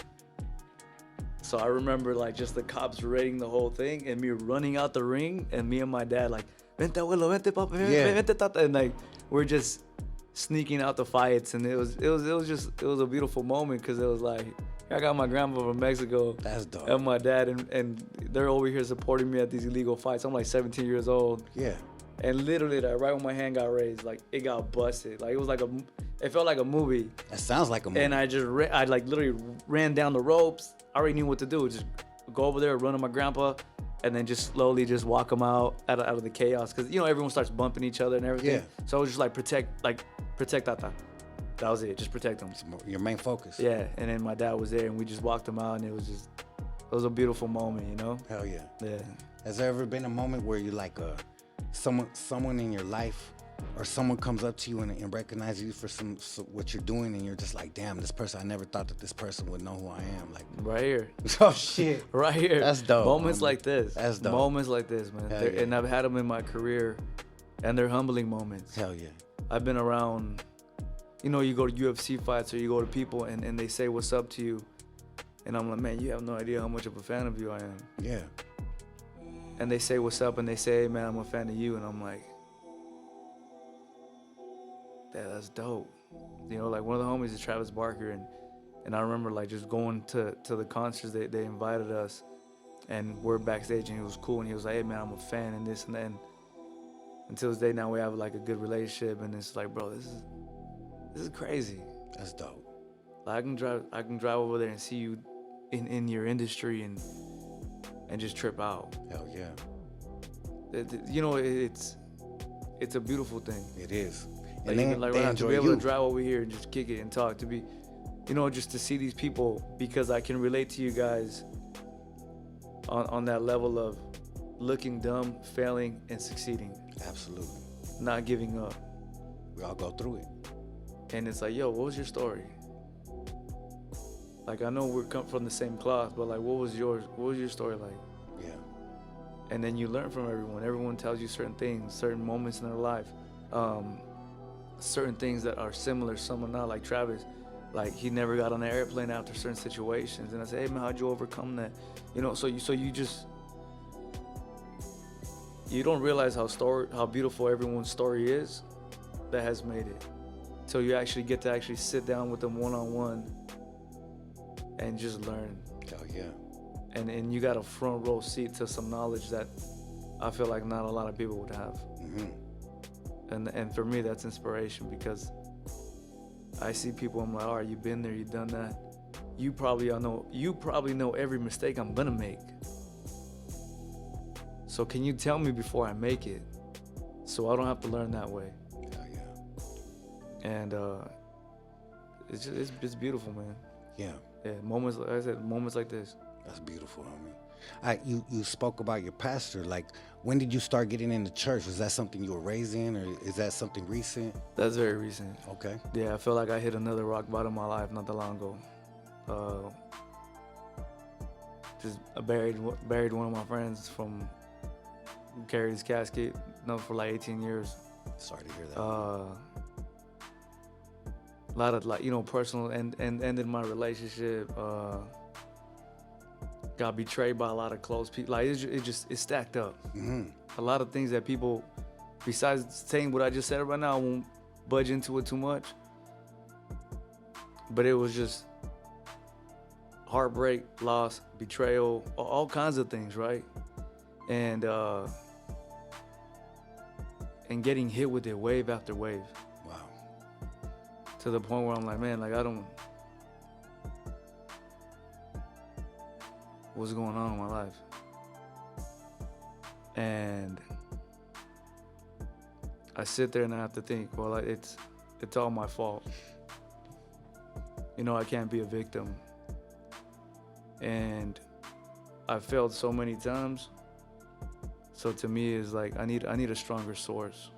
So I remember like just the cops raiding the whole thing and me running out the ring and me and my dad like, vente abuelo, vente papa, vente tata, and like we're just sneaking out the fights, and it was a beautiful moment because it was like I got my grandpa from Mexico. That's dope. And my dad and they're over here supporting me at these illegal fights. I'm like 17 years old. Yeah. And literally, like, right when my hand got raised, like it got busted. Like it was like it felt like a movie. That sounds like a movie. And I like literally ran down the ropes. I already knew what to do. Just go over there, run to my grandpa, and then just slowly just walk him out of the chaos. Cause everyone starts bumping each other and everything. Yeah. So I was just like protect Tata. That was it. Just protect him. Your main focus. Yeah. And then my dad was there, and we just walked him out, and it was a beautiful moment, Hell yeah. Yeah. Has there ever been a moment where you like someone in your life, or someone comes up to you and recognizes you for what you're doing, and you're just like, damn, this person, I never thought that this person would know who I am. Like right here. Oh shit. Right here. That's dope. Moments like this. That's dope. Moments like this, man. Yeah. And I've had them in my career, and they're humbling moments. Hell yeah. I've been around, you go to UFC fights or you go to people and they say what's up to you, and I'm like, man, you have no idea how much of a fan of you I am. Yeah. And they say what's up, and they say, hey, man, I'm a fan of you, and I'm like, yeah, that's dope. Like one of the homies is Travis Barker, and I remember like just going to the concerts. They invited us, and we're backstage, and he was cool, and he was like, hey man, I'm a fan, and this and that. And until this day now, we have like a good relationship, and it's like, bro, this is crazy. That's dope. Like I can drive over there and see you in your industry and just trip out. Hell yeah. It's a beautiful thing. It is. Like, And even like they right now, to enjoy be able you. to drive over here and just kick it and talk, to be, just to see these people, because I can relate to you guys on that level of looking dumb, failing, and succeeding. Absolutely. Not giving up. We all go through it. And it's like, yo, what was your story? Like, I know we're come from the same cloth, but like, what was your story like? Yeah. And then you learn from everyone. Everyone tells you certain things, certain moments in their life. Certain things that are similar, some are not. Like Travis, like he never got on an airplane after certain situations, and I said, hey man, how'd you overcome that? So you don't realize how beautiful everyone's story is that has made it, till you actually get to sit down with them one-on-one and just learn. Hell yeah. And you got a front row seat to some knowledge that I feel like not a lot of people would have. Mm-hmm. And for me, that's inspiration, because I see people, I'm like, all right, you've been there, you've done that. You probably know every mistake I'm gonna make. So can you tell me before I make it, so I don't have to learn that way? Hell yeah. And it's beautiful, man. Yeah. Yeah, moments, like I said, moments like this. That's beautiful, homie. You spoke about your pastor. Like, when did you start getting into church? Was that something you were raised in, or is that something recent? That's very recent. Okay. Yeah, I feel like I hit another rock bottom in my life not that long ago. I buried one of my friends who carried his casket for like 18 years. Sorry to hear that. A lot of personal and ended my relationship. Got betrayed by a lot of close people. Like it stacked up. Mm-hmm. A lot of things that people, besides saying what I just said right now, I won't budge into it too much. But it was just heartbreak, loss, betrayal, all kinds of things, right? And getting hit with it wave after wave. Wow. To the point where I'm like, man, like what's going on in my life? And I sit there and I have to think, well, it's all my fault. You know, I can't be a victim. And I failed so many times. So to me, it's like I need a stronger source.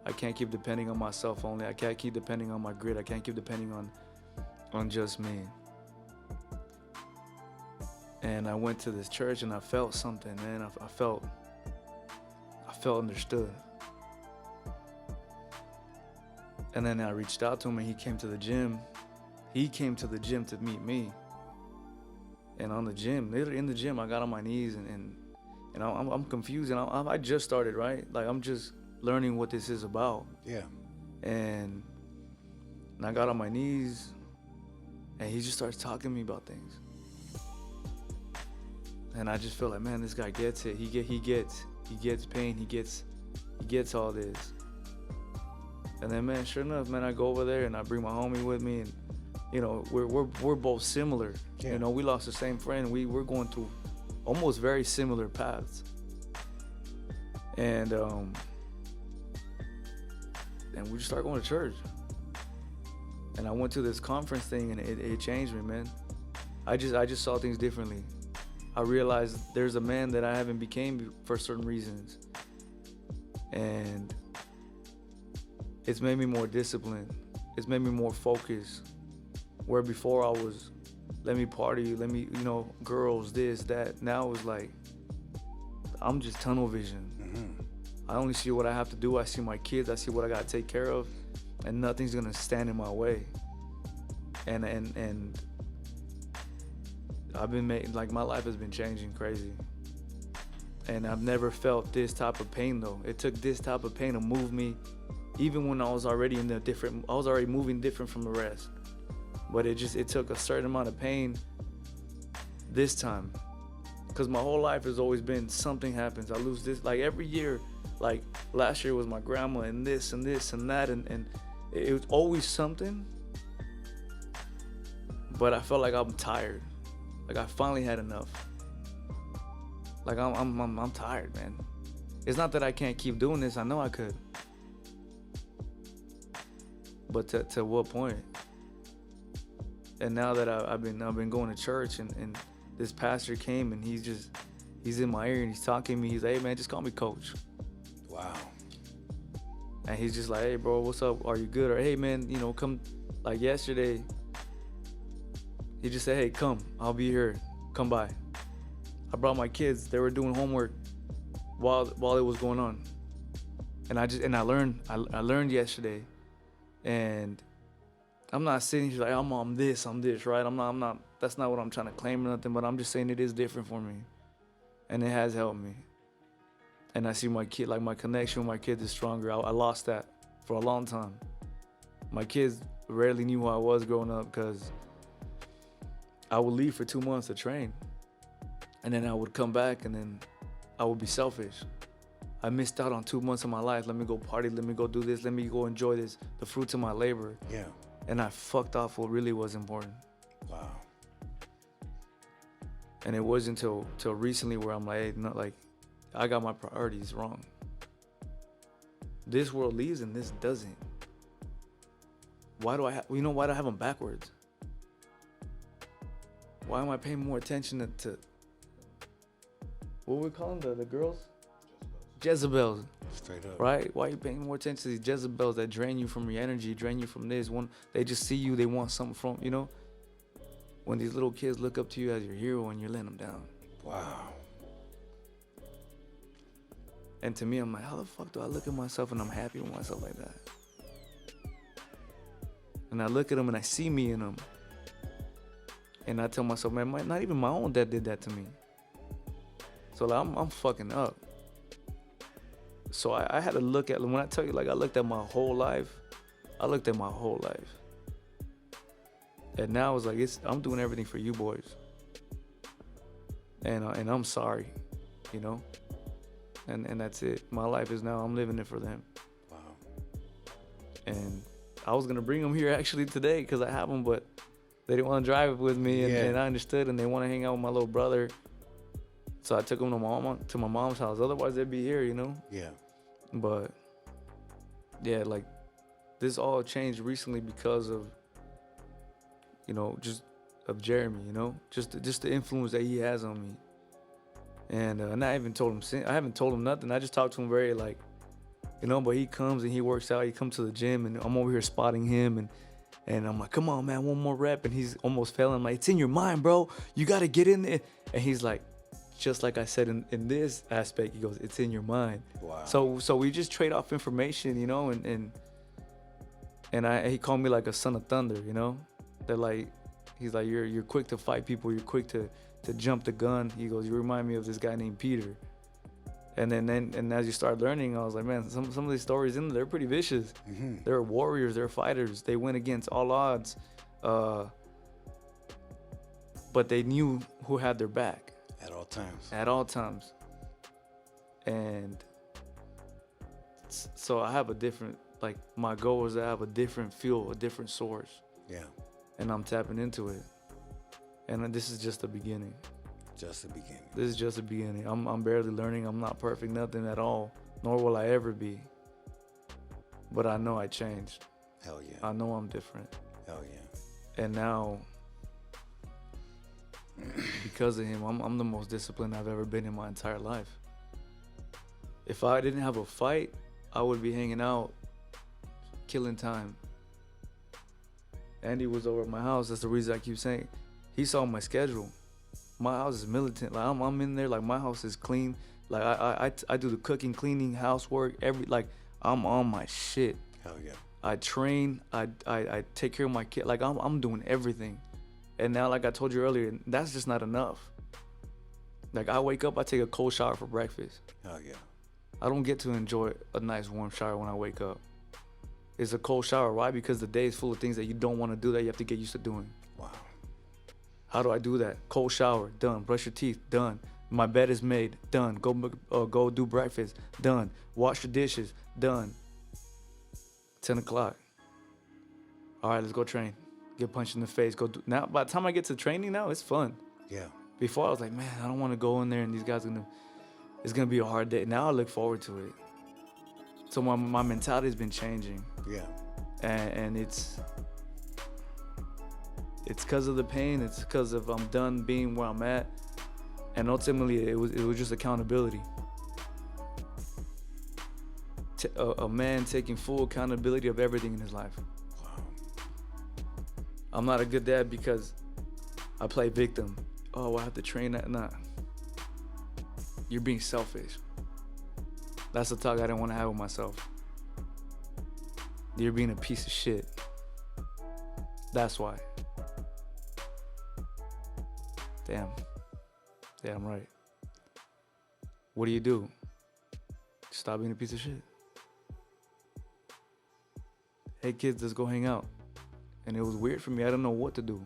I can't keep depending on myself only. I can't keep depending on my grit. I can't keep depending on just me. And I went to this church and I felt something, man. I felt understood. And then I reached out to him and he came to the gym. He came to the gym to meet me. And on the gym, literally in the gym, I got on my knees and I'm confused. And I just started, right? Like, I'm just learning what this is about. Yeah. And I got on my knees and he just starts talking to me about things. And I just feel like, man, this guy gets it. He gets pain. He gets all this. And then, man, sure enough, man, I go over there and I bring my homie with me, and you know, we're both similar. Yeah. You know, we lost the same friend. We're going through almost very similar paths. And we just start going to church. And I went to this conference thing and it changed me, man. I just saw things differently. I realized there's a man that I haven't became for certain reasons. And it's made me more disciplined. It's made me more focused. Where before I was, let me party, let me, you know, girls, this, that. Now it's like, I'm just tunnel vision. Mm-hmm. I only see what I have to do. I see my kids. I see what I got to take care of. And nothing's going to stand in my way. And I've been making, like, my life has been changing crazy. And I've never felt this type of pain, though. It took this type of pain to move me, even when I was already I was already moving different from the rest. But it took a certain amount of pain this time. Because my whole life has always been something happens. I lose this, like, every year. Like, last year was my grandma and this and this and that. And it was always something. But I felt like I'm tired. Like, I finally had enough. Like, I'm tired, man. It's not that I can't keep doing this. I know I could. But to what point? And now that I've been going to church and this pastor came and he's in my ear and he's talking to me. He's like, hey, man, just call me coach. Wow. And he's just like, hey, bro, what's up? Are you good? Or, hey, man, you know, come. Like, yesterday, he just said, hey, come. I'll be here. Come by. I brought my kids. They were doing homework while it was going on. And I learned yesterday. And I'm not sitting here like, I'm this, right? I'm not, that's not what I'm trying to claim or nothing, but I'm just saying it is different for me. And it has helped me. And I see my kid, like, my connection with my kids is stronger. I lost that for a long time. My kids rarely knew who I was growing up because I would leave for 2 months to train. And then I would come back and then I would be selfish. I missed out on 2 months of my life. Let me go party. Let me go do this. Let me go enjoy this, the fruits of my labor. Yeah. And I fucked off what really was important. Wow. And it wasn't till recently where I'm like, hey, not like, I got my priorities wrong. This world leads and this doesn't. Why do I have them backwards? Why am I paying more attention to what we call them, the girls? Jezebels. Straight up. Right? Why are you paying more attention to these Jezebels that drain you from your energy, drain you from this? They just see you, they want something from, you know? When these little kids look up to you as your hero and you're letting them down. Wow. And to me, I'm like, how the fuck do I look at myself and I'm happy with myself like that? And I look at them and I see me in them. And I tell myself, man, not even my own dad did that to me. So like, I'm fucking up. So I had to look at, when I tell you, like, I looked at my whole life. And now it's like, I'm doing everything for you boys. And I'm sorry, you know? And that's it. My life is now, I'm living it for them. Wow. And I was going to bring them here actually today because I have them, but they didn't want to drive with me. And I understood, and they want to hang out with my little brother. So I took them to my mom's house. Otherwise, they'd be here, you know? Yeah. But, yeah, like, this all changed recently because of you know, just of Jeremy, you know, just the influence that he has on me. And I even told him, I haven't told him nothing. I just talked to him very like, you know, but he comes and he works out. He comes to the gym and I'm over here spotting him and I'm like, come on, man, one more rep. And he's almost failing. I'm like, it's in your mind, bro. You got to get in there. And he's like, just like I said in this aspect, he goes, it's in your mind. Wow. So we just trade off information, you know, and he called me like a son of thunder, you know, that like, he's like, you're quick to fight people. You're quick to jump the gun. He goes, you remind me of this guy named Peter. And then as you start learning, I was like, man, some of these stories in there, they're pretty vicious. Mm-hmm. They're warriors, they're fighters. They went against all odds. But they knew who had their back. At all times. At all times. And so I have a different, like, my goal is to have a different fuel, a different source. Yeah. And I'm tapping into it. And this is just the beginning. Just the beginning. This is just the beginning. I'm barely learning. I'm not perfect, nothing at all. Nor will I ever be. But I know I changed. Hell yeah. I know I'm different. Hell yeah. And now, because of him, I'm the most disciplined I've ever been in my entire life. If I didn't have a fight, I would be hanging out, killing time. Andy was over at my house. That's the reason I keep saying. He saw my schedule. My house is militant. Like I'm in there. Like my house is clean. Like I do the cooking, cleaning, housework. I'm on my shit. Hell yeah. I train. I take care of my kid. Like I'm doing everything. And now, like I told you earlier, that's just not enough. Like I wake up, I take a cold shower for breakfast. Hell yeah. I don't get to enjoy a nice warm shower when I wake up. It's a cold shower. Why? Because the day is full of things that you don't want to do that you have to get used to doing. Wow. How do I do that? Cold shower, done. Brush your teeth, done. My bed is made, done. Go do breakfast, done. Wash the dishes, done. 10 o'clock. All right, let's go train. Get punched in the face. Go do. Now, by the time I get to training now, it's fun. Yeah. Before I was like, man, I don't want to go in there and these guys it's gonna be a hard day. Now I look forward to it. So my mentality has been changing. Yeah. And it's because of the pain. It's because of I'm done being where I'm at, and ultimately it was just accountability. A man taking full accountability of everything in his life. Wow. I'm not a good dad because I play victim. Oh, I have to train that. Nah. You're being selfish. That's the talk I didn't want to have with myself. You're being a piece of shit. That's why. Damn. Yeah, I'm right. What do? Stop being a piece of shit. Hey kids, let's go hang out. And it was weird for me. I didn't know what to do.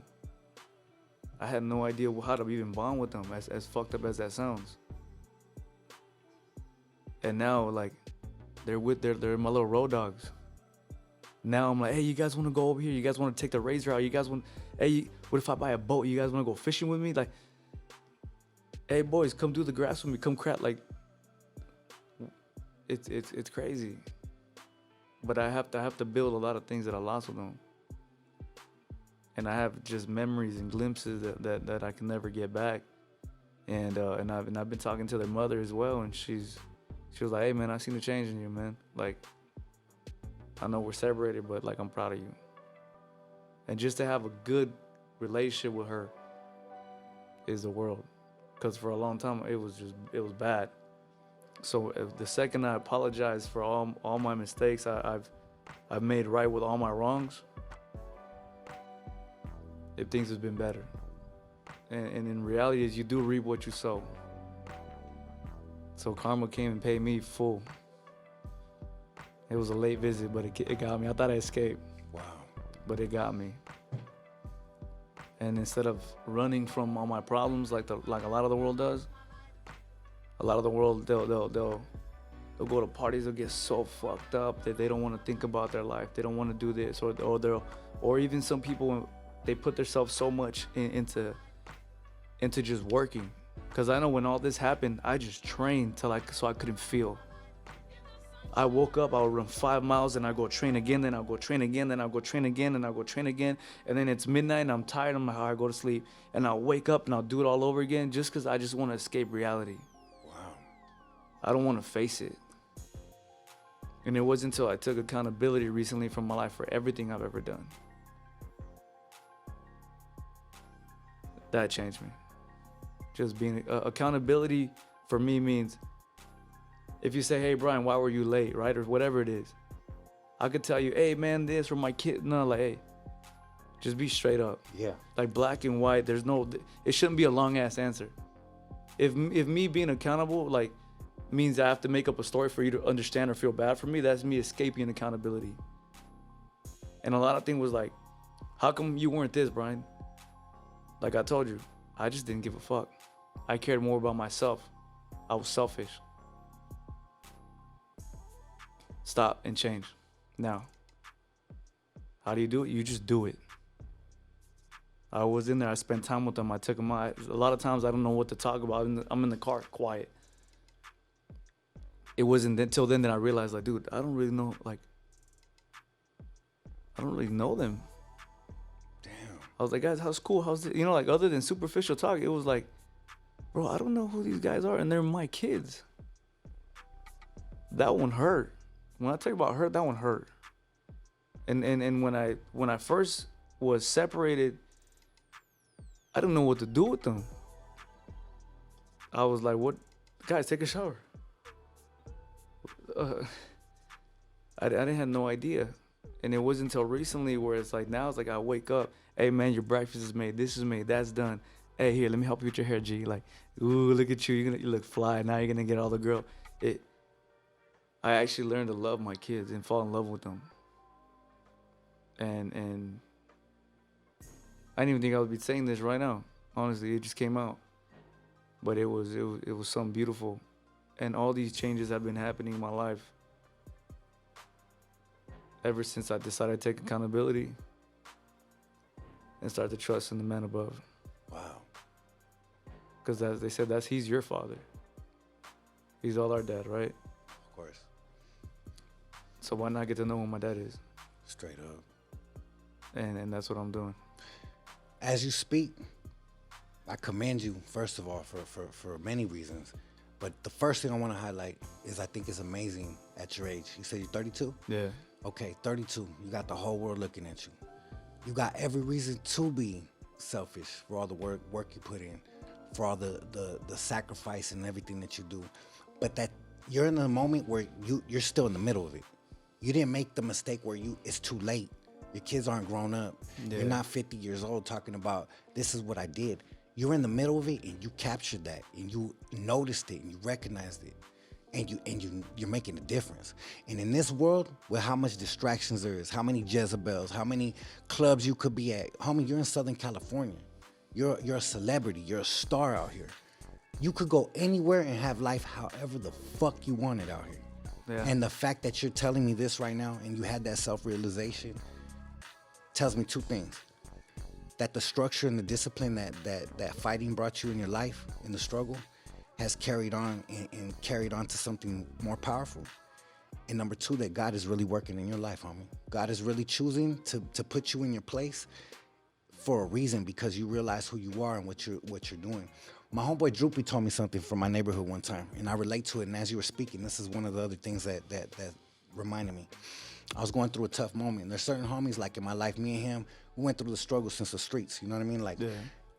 I had no idea how to even bond with them, as fucked up as that sounds. And now, like, they're my little road dogs. Now I'm like, hey, you guys want to go over here? You guys want to take the razor out? You guys want, hey, what if I buy a boat? You guys want to go fishing with me? Like, hey, boys, come do the grass with me. Come crap. Like, it's crazy. But I have to build a lot of things that I lost with them. And I have just memories and glimpses that I can never get back. And I've been talking to their mother as well, and she was like, hey man, I seen the change in you, man. Like, I know we're separated, but like I'm proud of you. And just to have a good relationship with her is the world. Because for a long time it was bad. So the second I apologize for all my mistakes, I've made right with all my wrongs, if things have been better. And in reality is you do reap what you sow. So karma came and paid me full. It was a late visit, but it got me. I thought I escaped. Wow. But it got me. And instead of running from all my problems like a lot of the world does, a lot of the world they'll go to parties, they'll get so fucked up that they don't want to think about their life. They don't want to do this, or even some people, they put themselves so much into just working. Because I know when all this happened, I just trained so I couldn't feel. I woke up, I would run 5 miles, and I go train again, then I'll go train again, then I'll go train again, and I'll go train again. And then it's midnight and I'm tired, I'm like, I go to sleep. And I'll wake up and I'll do it all over again just because I just want to escape reality. Wow. I don't want to face it. And it wasn't until I took accountability recently from my life for everything I've ever done. That changed me. Just being accountability for me means if you say, hey, Brian, why were you late, right? Or whatever it is. I could tell you, hey, man, this for my kid. No, like, hey, just be straight up. Yeah. Like black and white, it shouldn't be a long ass answer. If me being accountable, like, means I have to make up a story for you to understand or feel bad for me, that's me escaping accountability. And a lot of things was like, how come you weren't this, Brian? Like I told you, I just didn't give a fuck. I cared more about myself. I was selfish. Stop and change. Now, how do you do it? You just do it. I was in there. I spent time with them. I took them out. A lot of times I don't know what to talk about. I'm in the car, quiet. It wasn't until then that I realized, like, dude, I don't really know, like, I don't really know them. Damn. I was like, guys, how's school? How's it? You know, like, other than superficial talk, it was like, bro, I don't know who these guys are, and they're my kids. That one hurt. When I talk about hurt, that one hurt. And when I first was separated, I didn't know what to do with them. I was like, what? Guys, take a shower. I didn't have no idea. And it wasn't until recently where it's like, now it's like I wake up, hey man, your breakfast is made, this is made, that's done. Hey, here, let me help you with your hair, G. Like, ooh, look at you, you look fly. Now you're gonna get all the girl. I actually learned to love my kids and fall in love with them. And I didn't even think I would be saying this right now. Honestly, it just came out. But it was something beautiful. And all these changes have been happening in my life ever since I decided to take accountability and start to trust in the man above. Wow. Because as they said, he's your father. He's all our dad, right? Of course. So why not get to know who my dad is? Straight up. And that's what I'm doing. As you speak, I commend you, first of all, for many reasons. But the first thing I want to highlight is I think it's amazing at your age. You said you're 32? Yeah. Okay, 32. You got the whole world looking at you. You got every reason to be selfish for all the work you put in, for all the sacrifice and everything that you do. But that you're in a moment where you're still in the middle of it. You didn't make the mistake where it's too late. Your kids aren't grown up. Yeah. You're not 50 years old talking about, this is what I did. You're in the middle of it and you captured that and you noticed it and you recognized it and you're making a difference. And in this world, with how much distractions there is, how many Jezebels, how many clubs you could be at, homie, you're in Southern California. You're a celebrity. You're a star out here. You could go anywhere and have life however the fuck you wanted out here. Yeah. And the fact that you're telling me this right now and you had that self-realization tells me two things. That the structure and the discipline that fighting brought you in your life, in the struggle, has carried on and carried on to something more powerful. And number two, that God is really working in your life, homie. God is really choosing to put you in your place for a reason, because you realize who you are and what you're doing. My homeboy Droopy told me something from my neighborhood one time, and I relate to it. And as you were speaking, this is one of the other things that reminded me. I was going through a tough moment. There's certain homies like in my life, me and him, we went through the struggle since the streets. You know what I mean? Like, yeah.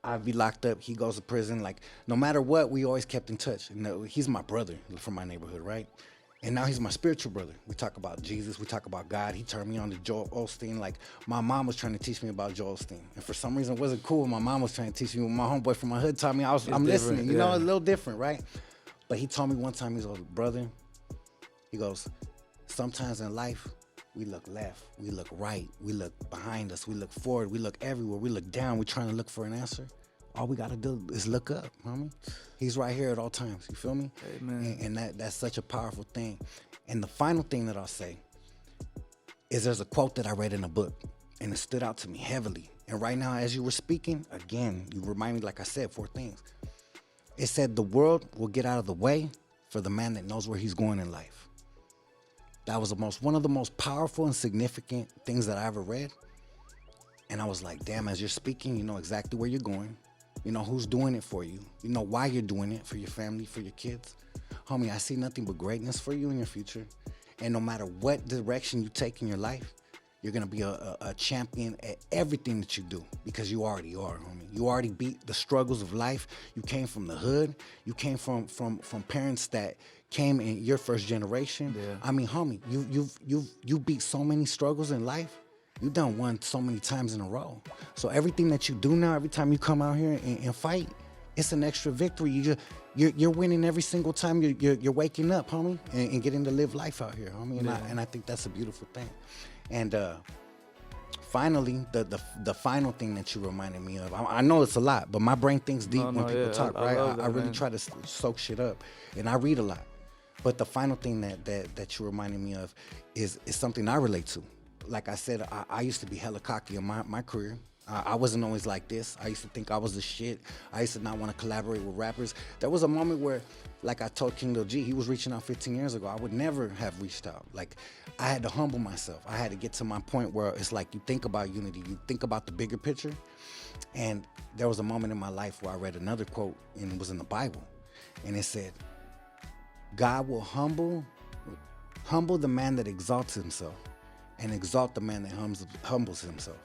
I'd be locked up, he goes to prison. Like, no matter what, we always kept in touch. And he's my brother from my neighborhood, right? And now he's my spiritual brother. We talk about Jesus, we talk about God. He turned me on to Joel Osteen. Like, my mom was trying to teach me about Joel Osteen. And for some reason, it wasn't cool. My mom was trying to teach me. My homeboy from my hood taught me. I'm listening. You know, a little different, right? But he told me one time, he's like, brother, he goes, sometimes in life, we look left, we look right, we look behind us, we look forward, we look everywhere, we look down, we're trying to look for an answer. All we gotta do is look up, homie. He's right here at all times, you feel me? Amen. And that's such a powerful thing. And the final thing that I'll say is there's a quote that I read in a book, and it stood out to me heavily. And right now, as you were speaking, again, you remind me, like I said, 4 things. It said, the world will get out of the way for the man that knows where he's going in life. That was one of the most powerful and significant things that I ever read. And I was like, damn, as you're speaking, you know exactly where you're going. You know who's doing it for you. You know why you're doing it, for your family, for your kids. Homie, I see nothing but greatness for you in your future. And no matter what direction you take in your life, you're going to be a champion at everything that you do, because you already are, homie. You already beat the struggles of life. You came from the hood. You came from parents that came in your first generation. Yeah. I mean, homie, you beat so many struggles in life. You done won so many times in a row. So everything that you do now, every time you come out here and fight, it's an extra victory. You're winning every single time you're waking up, homie, and getting to live life out here, homie. And I think that's a beautiful thing. And finally, the final thing that you reminded me of, I know it's a lot, but my brain thinks deep when people talk, right? I really man. try to soak shit up, and I read a lot. But the final thing that you reminded me of is something I relate to. Like I said, I used to be hella cocky in my career. I wasn't always like this. I used to think I was the shit. I used to not want to collaborate with rappers. There was a moment where, like I told King Lil G, he was reaching out 15 years ago. I would never have reached out. Like, I had to humble myself. I had to get to my point where it's like you think about unity, you think about the bigger picture. And there was a moment in my life where I read another quote, and it was in the Bible. And it said, God will humble the man that exalts himself, and exalt the man that humbles himself.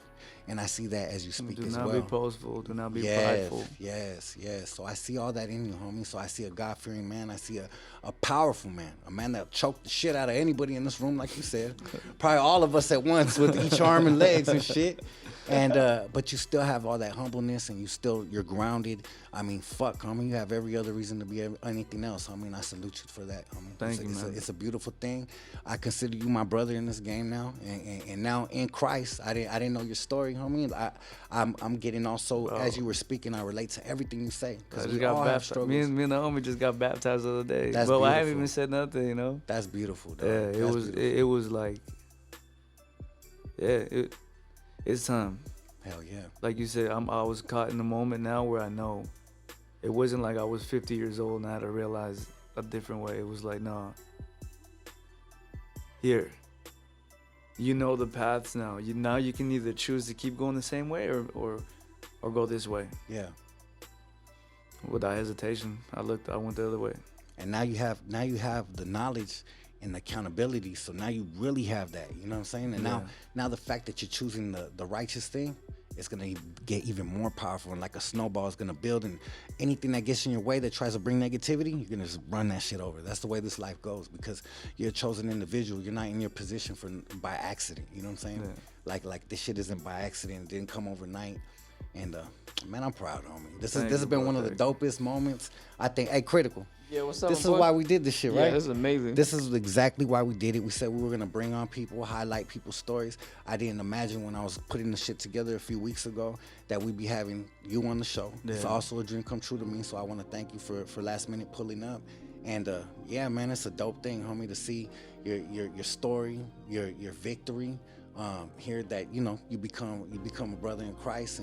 And I see that as you speak as well. Do not be boastful. Do not be prideful. Yes. So I see all that in you, homie. So I see a God-fearing man. I see a powerful man, a man that'll choke the shit out of anybody in this room, like you said. Probably all of us at once with each arm and legs and shit. And but you still have all that humbleness, and you're grounded. I mean, fuck, homie, you have every other reason to be anything else, homie. And I salute you for that, homie. Thank you, man. It's a beautiful thing. I consider you my brother in this game now, and now in Christ. I didn't know your story, homie. I'm getting also, as you were speaking, I relate to everything you say. I just got baptized. Me and the homie just got baptized the other day. That's but beautiful. I haven't even said nothing, you know. That's beautiful, dog. Yeah, it was like, yeah, it's time. Hell yeah. Like you said, I was caught in the moment now where I know. It wasn't like I was 50 years old and I had to realize a different way. It was like, nah. Here. You know the paths now. Now you can either choose to keep going the same way or go this way. Yeah. Without hesitation, I went the other way. And now you have the knowledge and the accountability. So now you really have that. You know what I'm saying? And now the fact that you're choosing the righteous thing, it's gonna get even more powerful, and like a snowball is gonna build, and anything that gets in your way that tries to bring negativity, you're gonna just run that shit over. That's the way this life goes, because you're a chosen individual. You're not in your position by accident. You know what I'm saying? Yeah. Like this shit isn't by accident. It didn't come overnight. And man, I'm proud, homie. This has been one of the dopest moments, I think. Hey, Critical. Yeah, what's up? This is why we did this shit, right? Yeah, this is amazing. This is exactly why we did it. We said we were gonna bring on people, highlight people's stories. I didn't imagine when I was putting the shit together a few weeks ago that we'd be having you on the show. Yeah. It's also a dream come true to me, so I want to thank you for last minute pulling up. And yeah, man, it's a dope thing, homie, to see your story, your victory. Hear that you become a brother in Christ,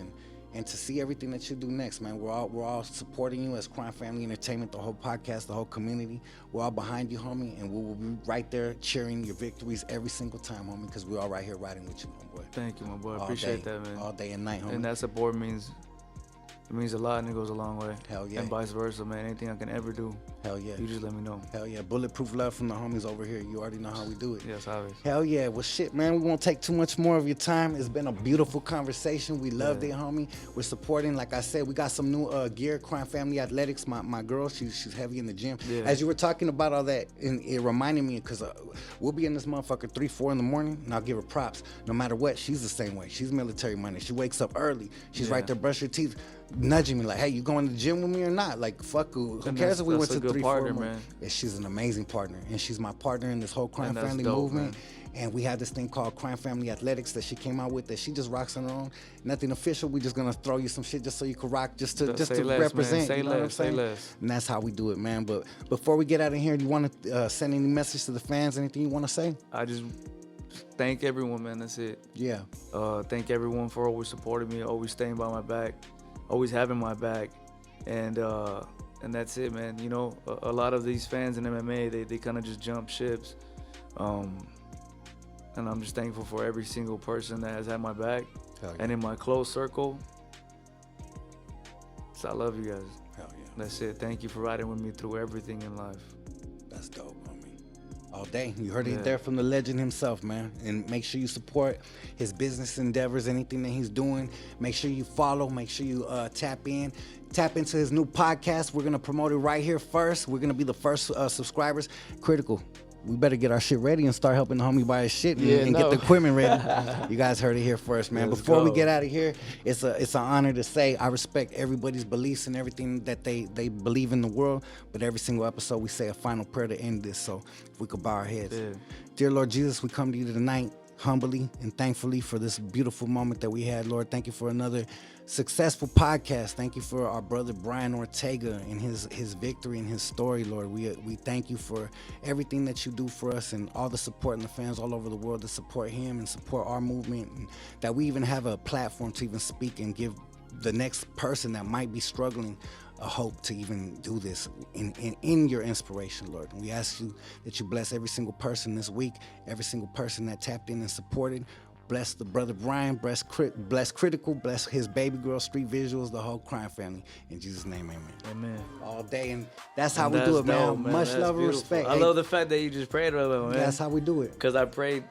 and to see everything that you do next, man. We're all supporting you as Crime Family Entertainment, the whole podcast, the whole community. We're all behind you, homie, and we will be right there cheering your victories every single time, homie, because we're all right here riding with you, my boy. Thank you, my boy. Appreciate that, man. All day and night, homie. And that support means a lot, and it goes a long way. Hell yeah. And vice versa, man. Anything I can ever do, hell yeah, you just let me know. Hell yeah. Bulletproof love from the homies over here. You already know how we do it. Yes, obviously. Hell yeah. Well, shit, man, we won't take too much more of your time. It's been a beautiful conversation. We loved it, homie. We're supporting, like I said, we got some new gear, Crime Family Athletics. My girl, she's heavy in the gym. Yeah. As you were talking about all that, and it reminded me, because we'll be in this motherfucker 3-4 in the morning, and I'll give her props. No matter what, she's the same way. She's military minded. She wakes up early. She's right there, brush her teeth, nudging me like, hey, you going to the gym with me or not? Like, fuck, who cares if we went to 3-4? Man. Yeah, she's an amazing partner, and she's my partner in this whole Crime Family dope, movement. Man. And we have this thing called Crime Family Athletics that she came out with that she just rocks on her own. Nothing official. We just gonna throw you some shit just so you can rock, just to represent. Say you know what I'm less, say saying? less. And that's how we do it, man. But before we get out of here, do you want to send any message to the fans? Anything you want to say? I just thank everyone, man. That's it. Yeah. Thank everyone for always supporting me, always staying by my back, always having my back, and that's it, man. You know, a lot of these fans in MMA, they kind of just jump ships. And I'm just thankful for every single person that has had my back. Hell yeah. And in my close circle. So I love you guys. Hell yeah. That's it. Thank you for riding with me through everything in life. That's dope, homie. All day. You heard Yeah. it there from the legend himself, man. And make sure you support his business endeavors, anything that he's doing. Make sure you follow. Make sure you tap into his new podcast. We're going to promote it right here first. We're going to be the first subscribers. Critical. We better get our shit ready and start helping the homie buy his shit and get the equipment ready. You guys heard it here first, man. Let's Before we go. get out of here, it's an honor to say I respect everybody's beliefs and everything that they believe in the world. But every single episode, we say a final prayer to end this. So if we could bow our heads. Yeah. Dear Lord Jesus, we come to you tonight humbly and thankfully for this beautiful moment that we had, Lord. Thank you for another successful podcast. Thank you for our brother Brian Ortega and his victory and his story, Lord. We thank you for everything that you do for us and all the support and the fans all over the world that support him and support our movement, and that we even have a platform to even speak and give the next person that might be struggling a hope to even do this in your inspiration, Lord. And we ask you that you bless every single person this week, every single person that tapped in and supported. Bless the brother Brian, bless Critical, bless his baby girl, Street Visuals, the whole crime family. In Jesus' name, amen. Amen. All day, and that's how And we do it, that's man. dope, Much That's love and beautiful. respect. I Hey, love the fact that you just prayed about it, man. that's how we do it. Because I prayed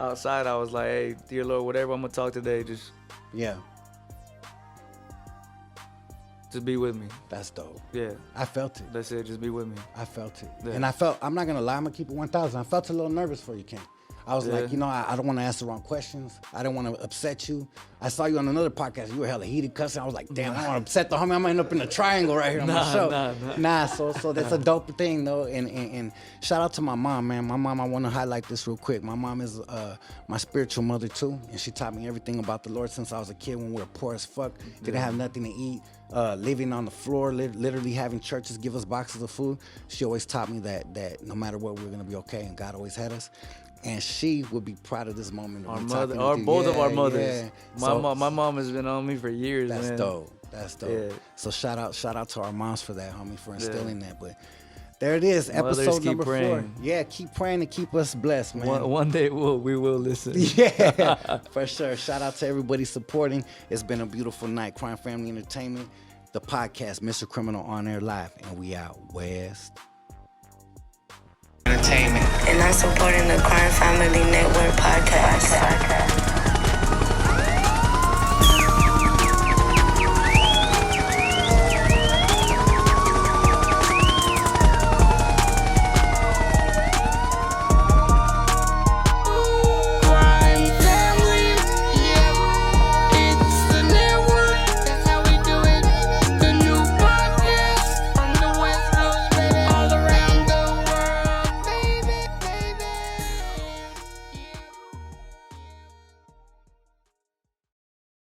outside. I was like, hey, dear Lord, whatever I'm going to talk today, just Yeah, be with me. that's dope. Yeah. I felt it. That's it. Just be with me. I felt it. Yeah. And I'm not going to lie, I'm going to keep it 1,000. I felt a little nervous for you, Ken. I was like, I don't want to ask the wrong questions. I don't want to upset you. I saw you on another podcast. You were hella heated cussing. I was like, damn, I don't want to upset the homie. I'm going to end up in a triangle right here on my show. Nah, so that's a dope thing, though. And shout out to my mom, man. My mom, I want to highlight this real quick. My mom is my spiritual mother, too. And she taught me everything about the Lord since I was a kid when we were poor as fuck. Didn't have nothing to eat. Living on the floor, literally having churches give us boxes of food. She always taught me that no matter what, we're going to be okay. And God always had us. And she would be proud of this moment. Our mother, both of our mothers. Yeah. My mom has been on me for years, That's man. dope. That's dope. Yeah. So shout out to our moms for that, homie, for instilling that. But there it is, Mothers, episode keep number 4. praying. Yeah, keep praying and keep us blessed, man. One day we will listen. Yeah, for sure. Shout out to everybody supporting. It's been a beautiful night. Crime Family Entertainment, the podcast, Mr. Criminal on Air Live, and we out west. Entertainment. And I'm supporting the Crime Family Network podcast.